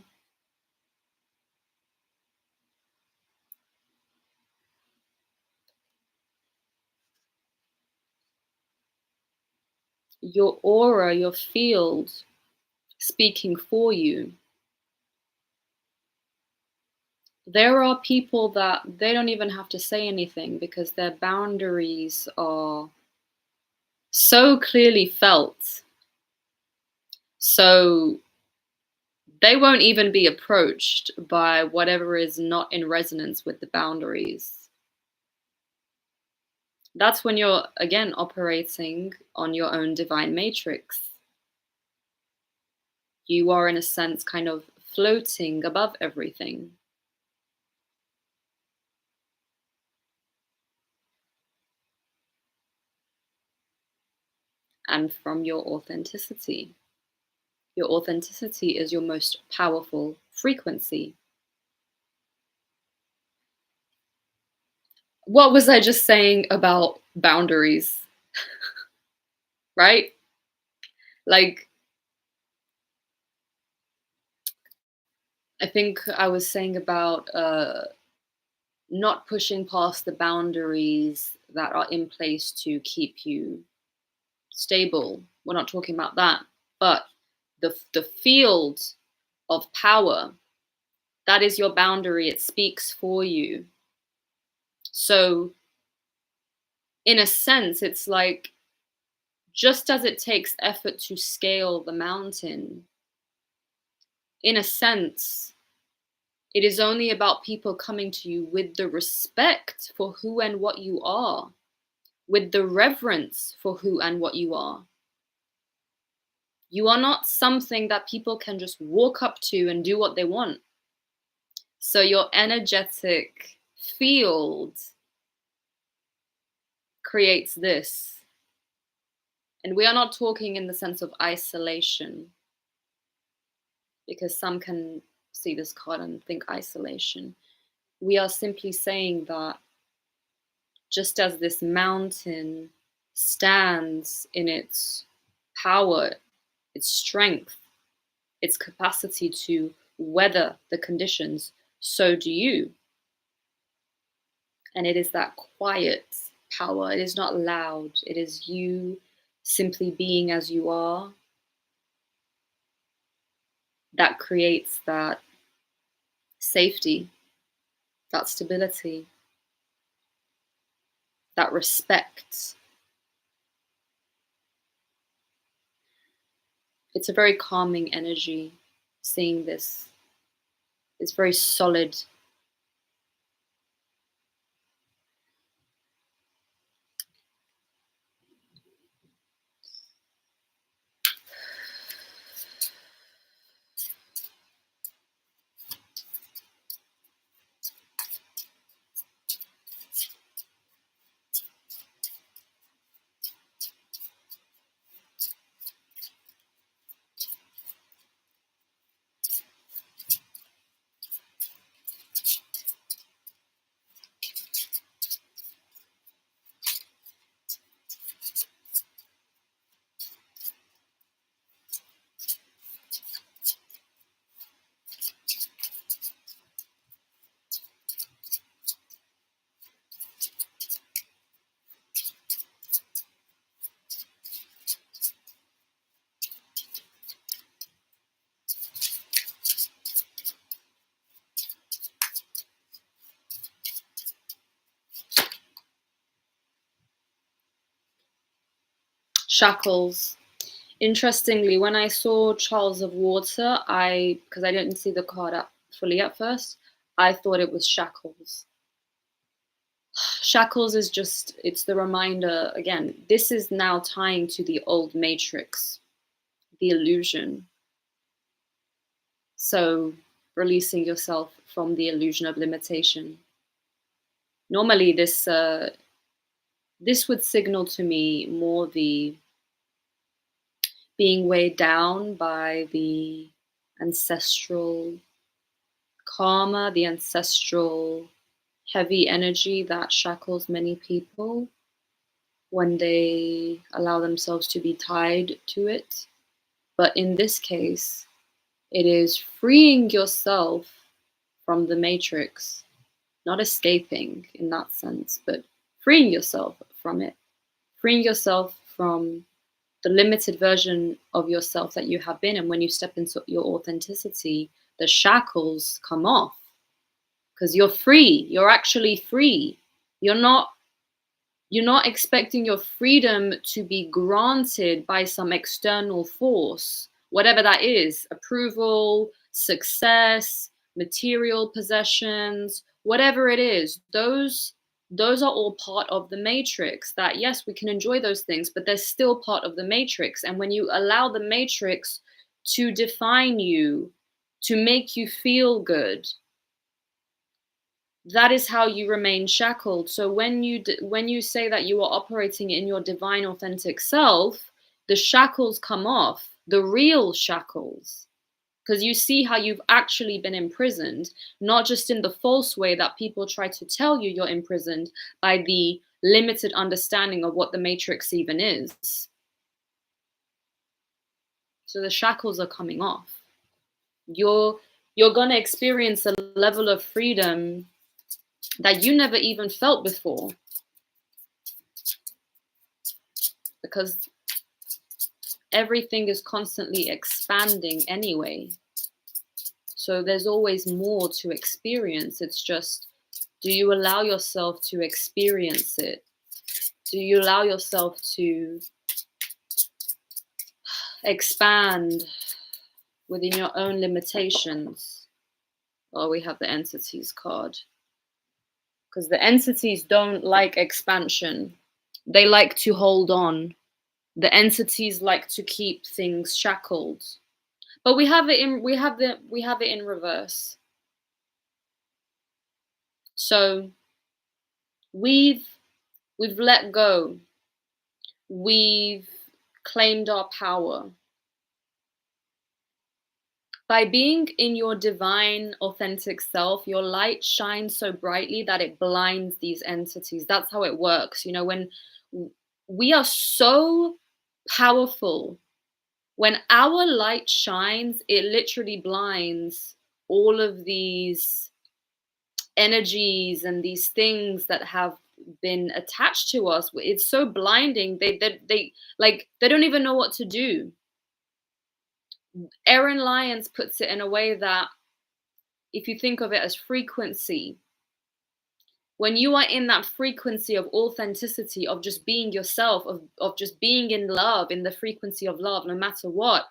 [SPEAKER 1] Your aura, your field speaking for you. There are people that they don't even have to say anything because their boundaries are so clearly felt. So they won't even be approached by whatever is not in resonance with the boundaries. That's when you're, again, operating on your own divine matrix. You are, in a sense, kind of floating above everything. And from your authenticity. Your authenticity is your most powerful frequency. What was I just saying about boundaries? Right? Like, I think I was saying about not pushing past the boundaries that are in place to keep you stable. We're not talking about that. But the field of power, that is your boundary. It speaks for you. So, in a sense, it's like, just as it takes effort to scale the mountain, in a sense, it is only about people coming to you with the respect for who and what you are, with the reverence for who and what you are. You are not something that people can just walk up to and do what they want. So your energetic field creates this. And we are not talking in the sense of isolation, because some can see this card and think isolation. We are simply saying that just as this mountain stands in its power, its strength, its capacity to weather the conditions, so do you. And it is that quiet power. It is not loud. It is you simply being as you are that creates that safety, that stability, that respect. It's a very calming energy, seeing this. It's very solid. Shackles. Interestingly, when I saw Charles of Water, because I didn't see the card up fully at first, I thought it was shackles. Shackles is just, it's the reminder, again, this is now tying to the old matrix, the illusion. So releasing yourself from the illusion of limitation. Normally this would signal to me more the being weighed down by the ancestral karma, the ancestral heavy energy that shackles many people when they allow themselves to be tied to it. But in this case, it is freeing yourself from the matrix, not escaping in that sense, but freeing yourself from it, freeing yourself from the limited version of yourself that you have been. And when you step into your authenticity, the shackles come off because you're free. You're actually free. You're not expecting your freedom to be granted by some external force, whatever that is, approval, success, material possessions, whatever it is. Those are all part of the matrix. That yes, we can enjoy those things, but they're still part of the matrix. And when you allow the matrix to define you, to make you feel good, that is how you remain shackled. So when you say that you are operating in your divine authentic self, the shackles come off, the real shackles, because you see how you've actually been imprisoned, not just in the false way that people try to tell you you're imprisoned by the limited understanding of what the matrix even is. So the shackles are coming off. You're going to experience a level of freedom that you never even felt before, because everything is constantly expanding anyway. So there's always more to experience. It's just, do you allow yourself to experience it? Do you allow yourself to expand within your own limitations? Oh, we have the entities card. Because the entities don't like expansion. They like to hold on. The entities like to keep things shackled. But we have it in reverse. So we've let go. We've claimed our power. By being in your divine, authentic self, your light shines so brightly that it blinds these entities. That's how it works. You know, when we are so powerful, when our light shines, it literally blinds all of these energies and these things that have been attached to us. It's so blinding. They don't even know what to do. Erin Lyons puts it in a way that, if you think of it as frequency, when you are in that frequency of authenticity, of just being yourself, of just being in love, in the frequency of love, no matter what,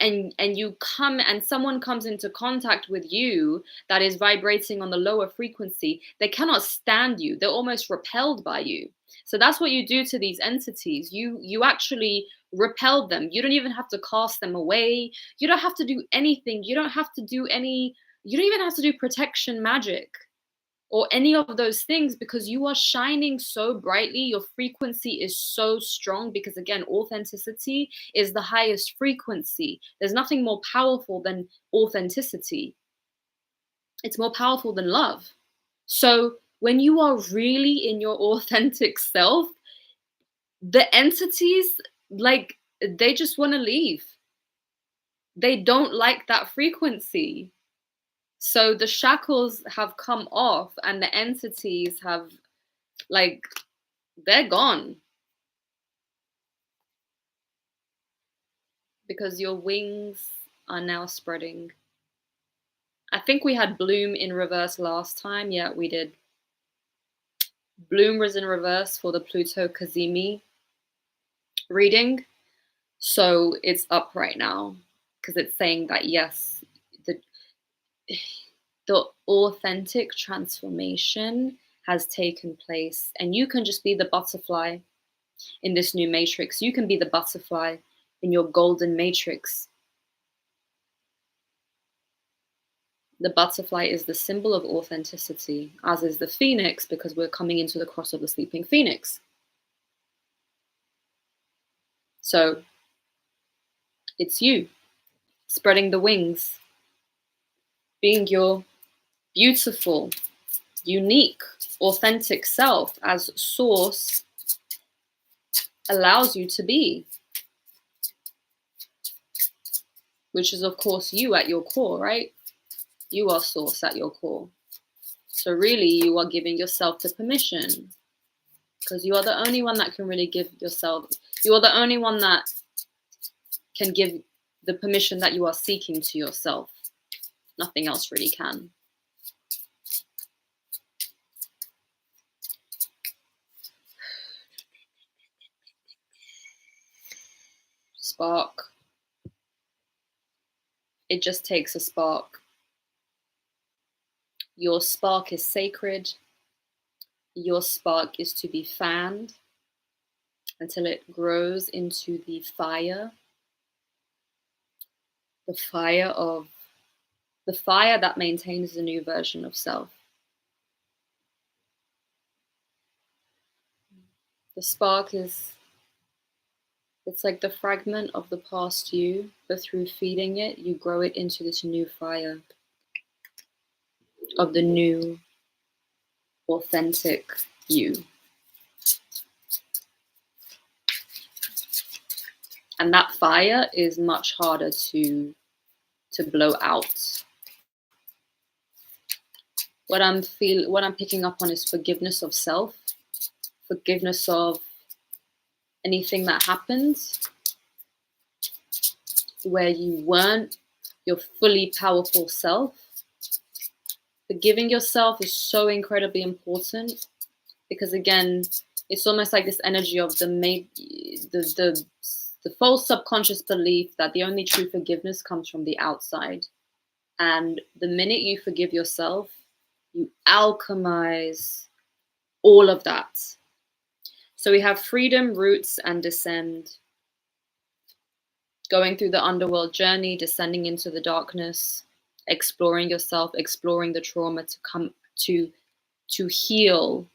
[SPEAKER 1] and you come and someone comes into contact with you that is vibrating on the lower frequency, they cannot stand you. They're almost repelled by you. So that's what you do to these entities. You actually repel them. You don't even have to cast them away. You don't have to do anything. You don't even have to do protection magic or any of those things, because you are shining so brightly. Your frequency is so strong, because again, authenticity is the highest frequency. There's nothing more powerful than authenticity. It's more powerful than love. So when you are really in your authentic self, the entities, like, they just want to leave. They don't like that frequency. So the shackles have come off and the entities have, like, they're gone. Because your wings are now spreading. I think we had Bloom in reverse last time. Yeah, we did. Bloom was in reverse for the Pluto Kazemi. reading. So it's up right now because it's saying that yes, the the authentic transformation has taken place, and you can just be the butterfly in this new matrix. You can be the butterfly in your golden matrix. The butterfly is the symbol of authenticity, as is the phoenix, because we're coming into the cross of the sleeping phoenix. So it's you spreading the wings, being your beautiful, unique, authentic self as source allows you to be, which is of course you at your core, right? You are source at your core. So really you are giving yourself the permission, because you are the only one that can really give yourself, you are the only one that can give the permission that you are seeking to yourself. Nothing else really can. Spark. It just takes a spark. Your spark is sacred. Your spark is to be fanned until it grows into the fire that maintains the new version of self. The spark is, it's like the fragment of the past you, but through feeding it, you grow it into this new fire of the new, authentic you. And that fire is much harder to blow out. What I'm picking up on is forgiveness of self, forgiveness of anything that happened where you weren't your fully powerful self. Forgiving yourself is so incredibly important, because again, it's almost like this energy of the false subconscious belief that the only true forgiveness comes from the outside. And the minute you forgive yourself, you alchemize all of that. So we have freedom, roots, and descend. Going through the underworld journey, descending into the darkness, exploring yourself, exploring the trauma to come to heal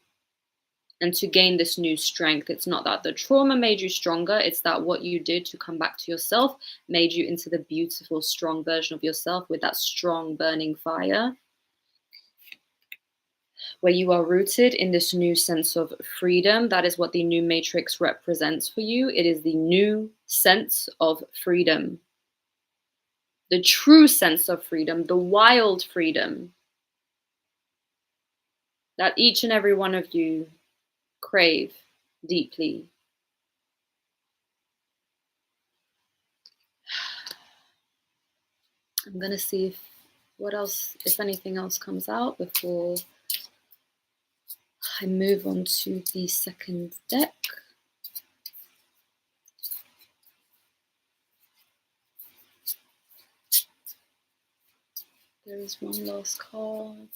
[SPEAKER 1] and to gain this new strength. It's not that the trauma made you stronger, it's that what you did to come back to yourself made you into the beautiful, strong version of yourself with that strong burning fire, where you are rooted in this new sense of freedom. That is what the new matrix represents for you. It is the new sense of freedom, the true sense of freedom, the wild freedom that each and every one of you crave deeply. I'm going to see if anything else comes out before I move on to the second deck. There is one last card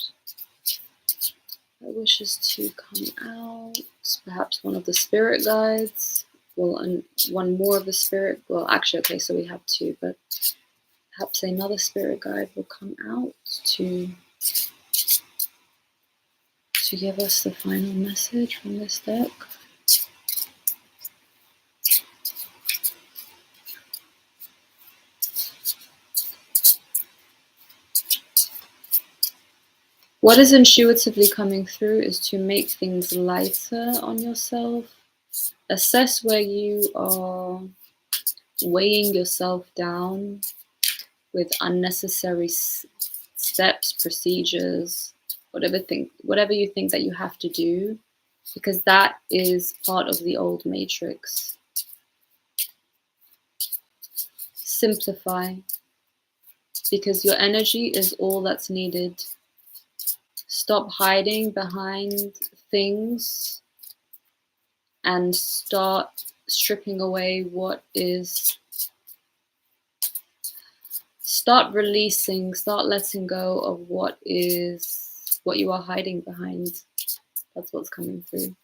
[SPEAKER 1] that wishes to come out. Perhaps one of the spirit guides. Well, and one more of the spirit. Well, actually, okay, so we have two, but perhaps another spirit guide will come out to give us the final message from this deck. What is intuitively coming through is to make things lighter on yourself. Assess where you are weighing yourself down with unnecessary steps, procedures, whatever you think that you have to do, because that is part of the old matrix. Simplify, because your energy is all that's needed. Stop hiding behind things and start stripping away what is. Start releasing, start letting go of what you are hiding behind. That's what's coming through.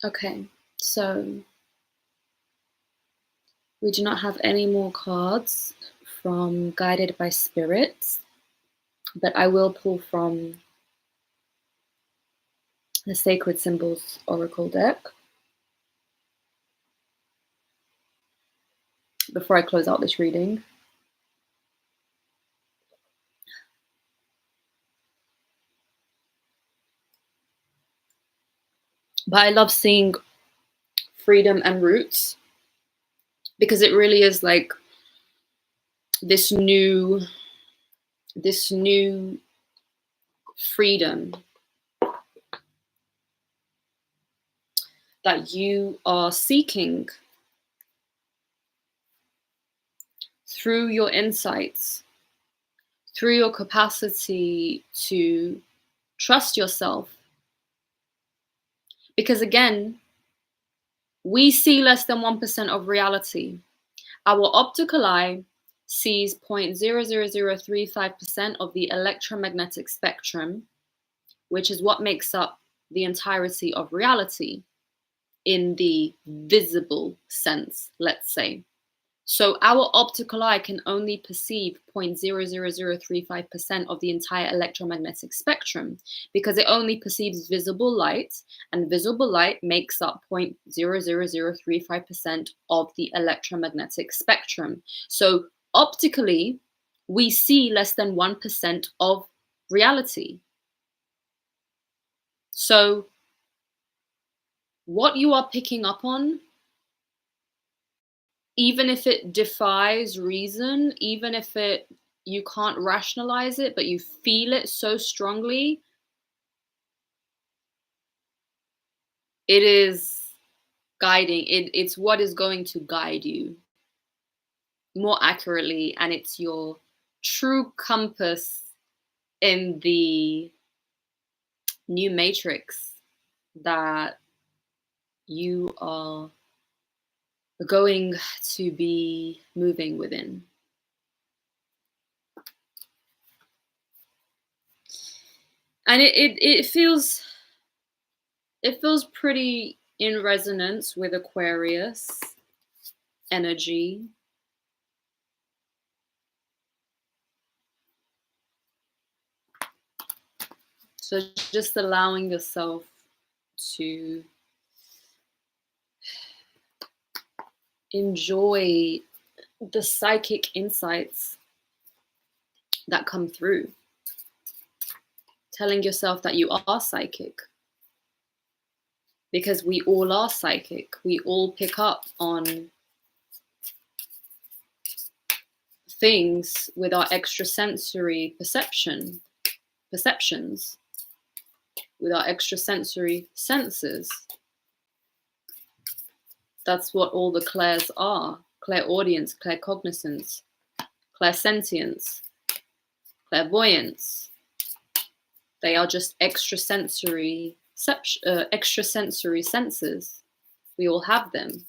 [SPEAKER 1] Okay, so we do not have any more cards from Guided by Spirits, but I will pull from the Sacred Symbols Oracle deck before I close out this reading. But I love seeing freedom and roots, because it really is like this new freedom that you are seeking through your insights, through your capacity to trust yourself. Because again, we see less than 1% of reality. Our optical eye sees 0.00035% of the electromagnetic spectrum, which is what makes up the entirety of reality in the visible sense, let's say. So our optical eye can only perceive 0.00035% of the entire electromagnetic spectrum, because it only perceives visible light, and visible light makes up 0.00035% of the electromagnetic spectrum. So optically, we see less than 1% of reality. So what you are picking up on, even if it defies reason, even if you can't rationalize it, but you feel it so strongly, it is guiding. It's what is going to guide you more accurately, and it's your true compass in the new matrix that you are going to be moving within. And it feels pretty in resonance with Aquarius energy. So just allowing yourself to enjoy the psychic insights that come through. Telling yourself that you are psychic, because we all are psychic. We all pick up on things with our extrasensory perceptions, with our extrasensory senses. That's what all the clairs are: clairaudience, claircognizance, clairsentience, clairvoyance. They are just extrasensory senses. We all have them.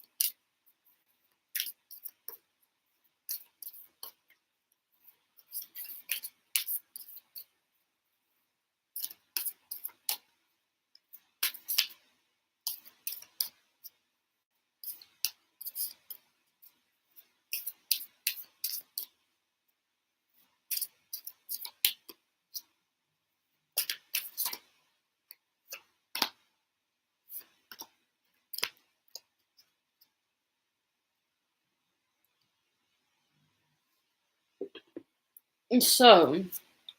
[SPEAKER 1] And so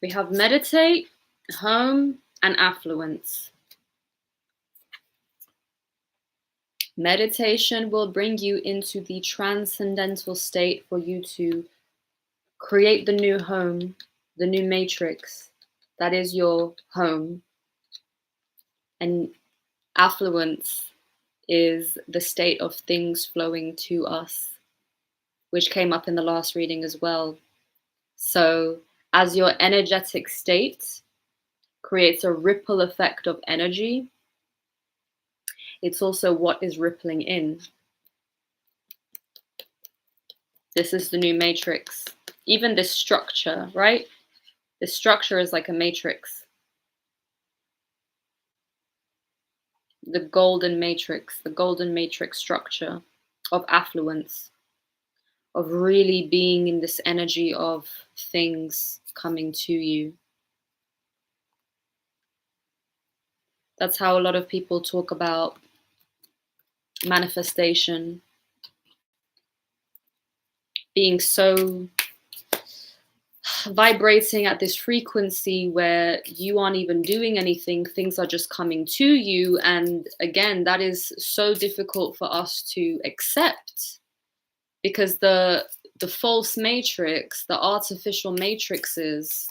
[SPEAKER 1] we have meditate, home, and affluence. Meditation will bring you into the transcendental state for you to create the new home, the new matrix. That is your home. And affluence is the state of things flowing to us, which came up in the last reading as well. So as your energetic state creates a ripple effect of energy. It's also what is rippling in. This is the new matrix. Even this structure, right? This structure is like a matrix. The golden matrix structure of affluence, of really being in this energy of things coming to you. That's how a lot of people talk about manifestation, being so vibrating at this frequency where you aren't even doing anything, things are just coming to you. And again, that is so difficult for us to accept, because the false matrix, the artificial matrices,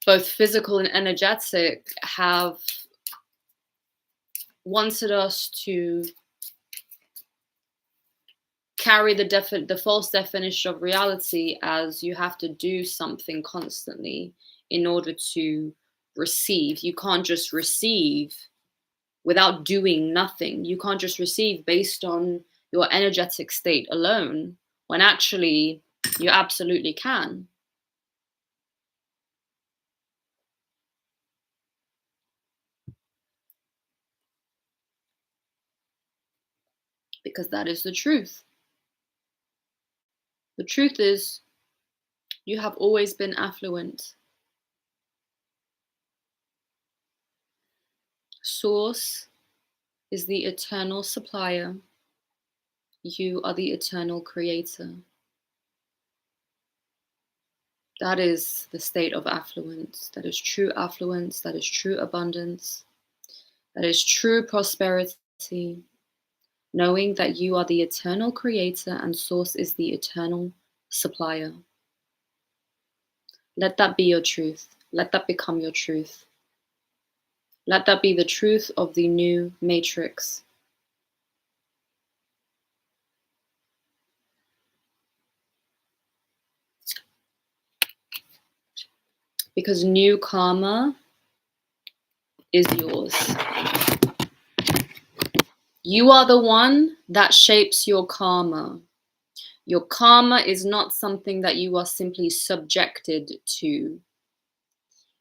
[SPEAKER 1] both physical and energetic, have wanted us to carry the false definition of reality as you have to do something constantly in order to receive. You can't just receive without doing nothing. You can't just receive based on your energetic state alone, when actually you absolutely can. Because that is the truth. The truth is, you have always been affluent. Source is the eternal supplier. You are the eternal creator. That is the state of affluence. That is true affluence. That is true abundance. That is true prosperity. Knowing that you are the eternal creator and source is the eternal supplier. Let that be your truth. Let that become your truth. Let that be the truth of the new matrix. Because new karma is yours. You are the one that shapes your karma. Your karma is not something that you are simply subjected to.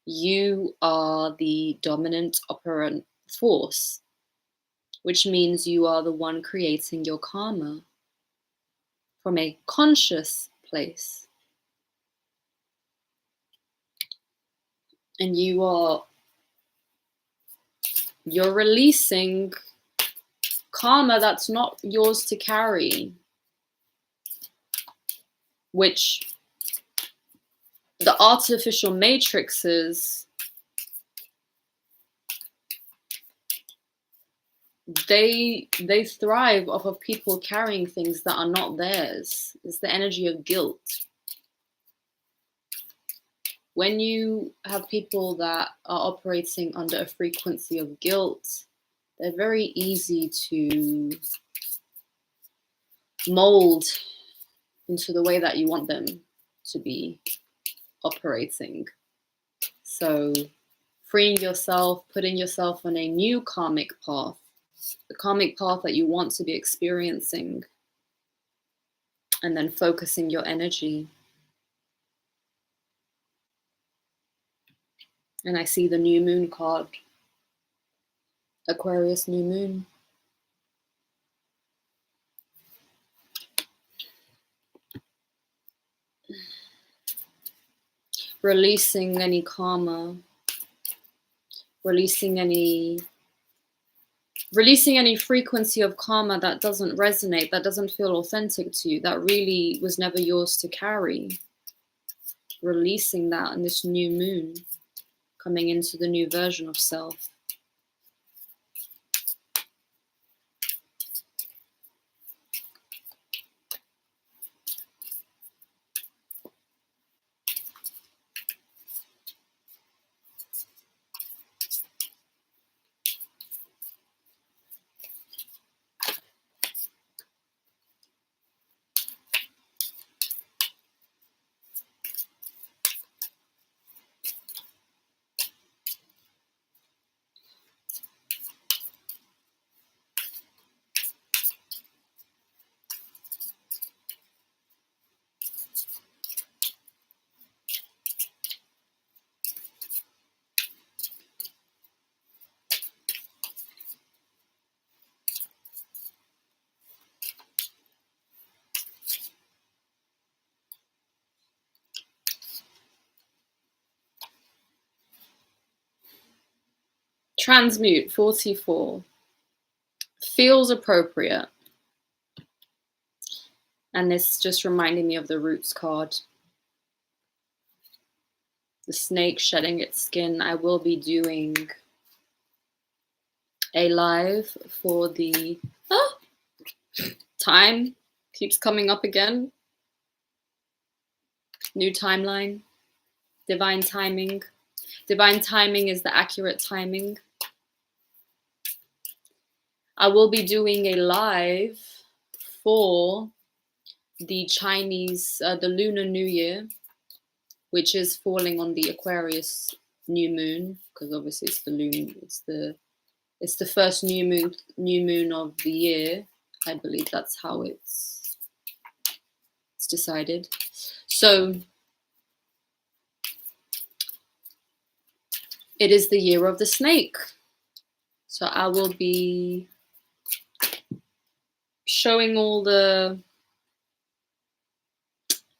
[SPEAKER 1] You are the dominant operant force, which means you are the one creating your karma from a conscious place. And you're releasing karma that's not yours to carry, which the artificial matrices, they thrive off of people carrying things that are not theirs. It's the energy of guilt. When you have people that are operating under a frequency of guilt, they're very easy to mold into the way that you want them to be operating. So freeing yourself, putting yourself on a new karmic path, the karmic path that you want to be experiencing, and then focusing your energy. And I see the new moon card, Aquarius new moon. Releasing any karma, releasing any frequency of karma that doesn't resonate, that doesn't feel authentic to you, that really was never yours to carry. Releasing that in this new moon, coming into the new version of self. Transmute 44 feels appropriate. And this just reminded me of the Roots card. The snake shedding its skin. I will be doing a live for the time keeps coming up again. New timeline. Divine timing. Divine timing is the accurate timing. I will be doing a live for the Chinese, the Lunar New Year, which is falling on the Aquarius new moon, because obviously it's the moon. It's the first new moon of the year. I believe that's how it's decided. So it is the year of the snake. So I will be showing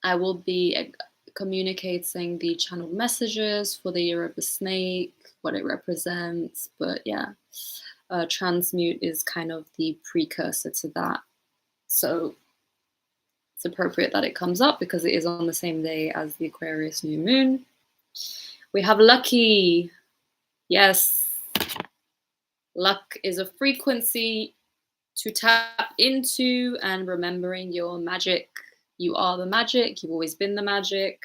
[SPEAKER 1] I will be communicating the channeled messages for the year of the snake, what it represents. But yeah, transmute is kind of the precursor to that. So it's appropriate that it comes up because it is on the same day as the Aquarius new moon. We have lucky. Yes. Luck is a frequency to tap into, and remembering your magic. You are the magic. You've always been the magic.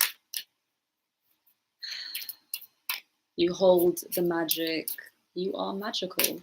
[SPEAKER 1] You hold the magic. You are magical.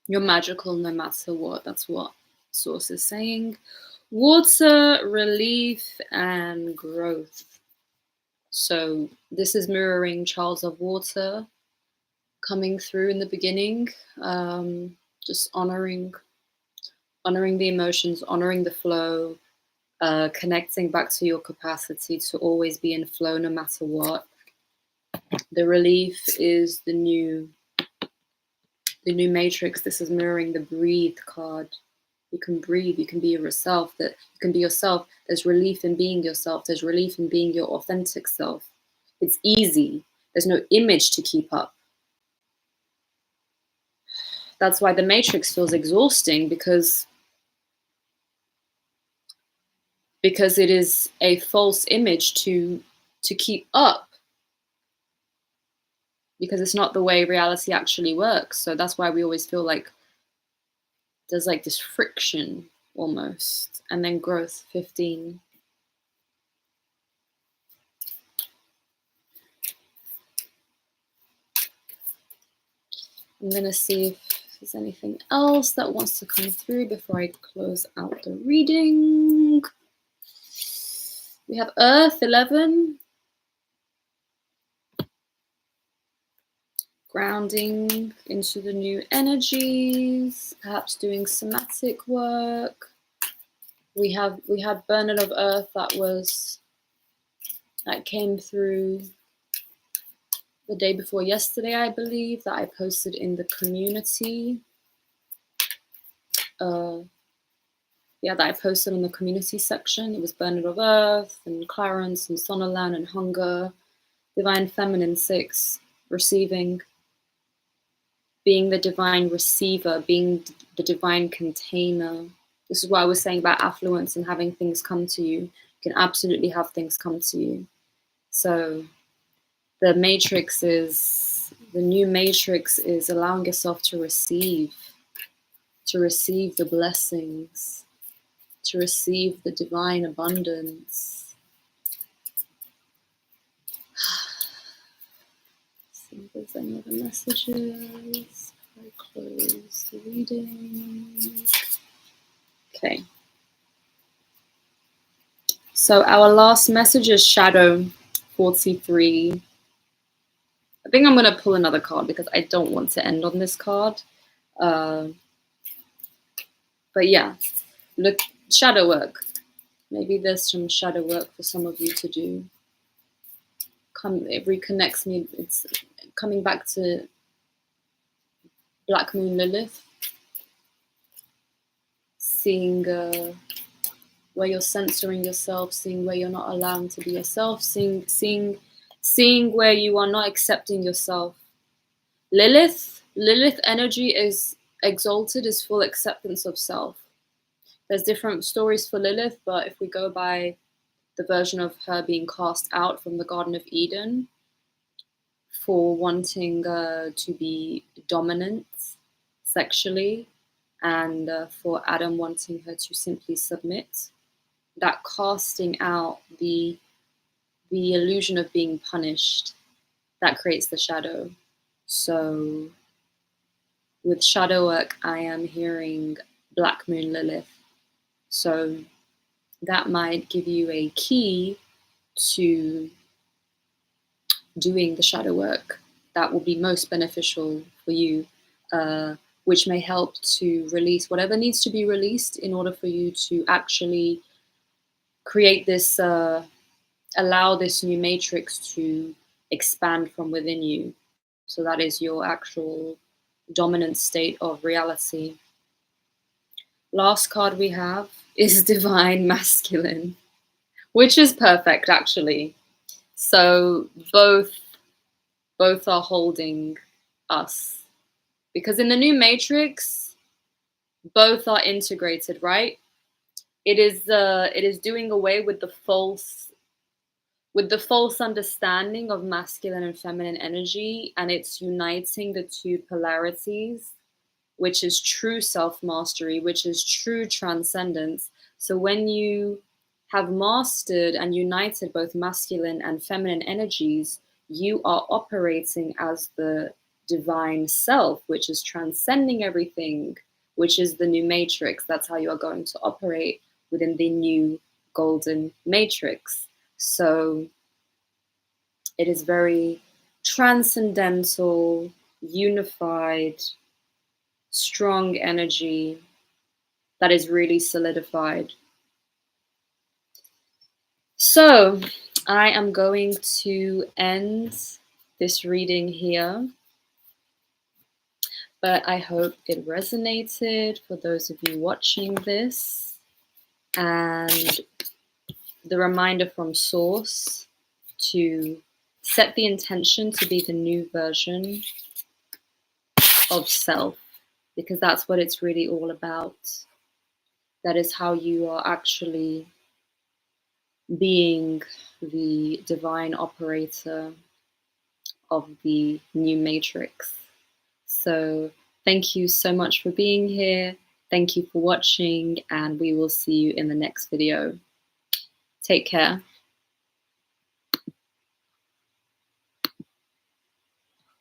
[SPEAKER 1] You're magical no matter what. That's what Source is saying. Water, relief, and growth. So this is mirroring Charles of Water coming through in the beginning. Just honoring the emotions, honoring the flow, connecting back to your capacity to always be in flow no matter what. The relief is the new matrix. This is mirroring the breathe card. You can breathe, you can be yourself, that you can be yourself. There's relief in being yourself. There's relief in being your authentic self. It's easy. There's no image to keep up. That's why the matrix feels exhausting, because it is a false image to keep up, because it's not the way reality actually works. So that's why we always feel like there's like this friction almost. And then growth 15. I'm gonna see if there's anything else that wants to come through before I close out the reading. We have Earth 11. Grounding into the new energies, perhaps doing somatic work. We had Bernard of Earth that came through the day before yesterday, I believe, that I posted in the community. That I posted in the community section. It was Bernard of Earth and Clarence and Sonolan and Hunger. Divine Feminine 6, receiving. Being the divine receiver, being the divine container. This is what I was saying about affluence and having things come to you. You can absolutely have things come to you. So the new matrix is allowing yourself to receive the blessings, to receive the divine abundance. See if there's any other messages before I close the reading. Okay. So our last message is Shadow 43. I think I'm going to pull another card because I don't want to end on this card. But yeah, look, shadow work. Maybe there's some shadow work for some of you to do. It reconnects me. It's coming back to Black Moon Lilith. Seeing where you're censoring yourself, seeing where you're not allowing to be yourself, seeing where you are not accepting yourself. Lilith energy is exalted, is full acceptance of self. There's different stories for Lilith, but if we go by the version of her being cast out from the Garden of Eden for wanting to be dominant sexually, and for Adam wanting her to simply submit, that casting out the illusion of being punished, that creates the shadow. So with shadow work, I am hearing Black Moon Lilith. So that might give you a key to doing the shadow work that will be most beneficial for you, which may help to release whatever needs to be released in order for you to actually create this, allow this new matrix to expand from within you. So that is your actual dominant state of reality. Last card we have is Divine Masculine, which is perfect actually. So both are holding us, because in the new matrix, both are integrated, right? It is doing away with the false understanding of masculine and feminine energy, and it's uniting the two polarities, which is true self-mastery, which is true transcendence. So when you have mastered and united both masculine and feminine energies, you are operating as the divine self, which is transcending everything, which is the new matrix. That's how you are going to operate within the new golden matrix. So it is very transcendental, unified, strong energy that is really solidified. So I am going to end this reading here, but I hope it resonated for those of you watching this. And the reminder from Source to set the intention to be the new version of self, because that's what it's really all about. That is how you are actually being the divine operator of the new matrix. So thank you so much for being here. Thank you for watching, and we will see you in the next video. Take care.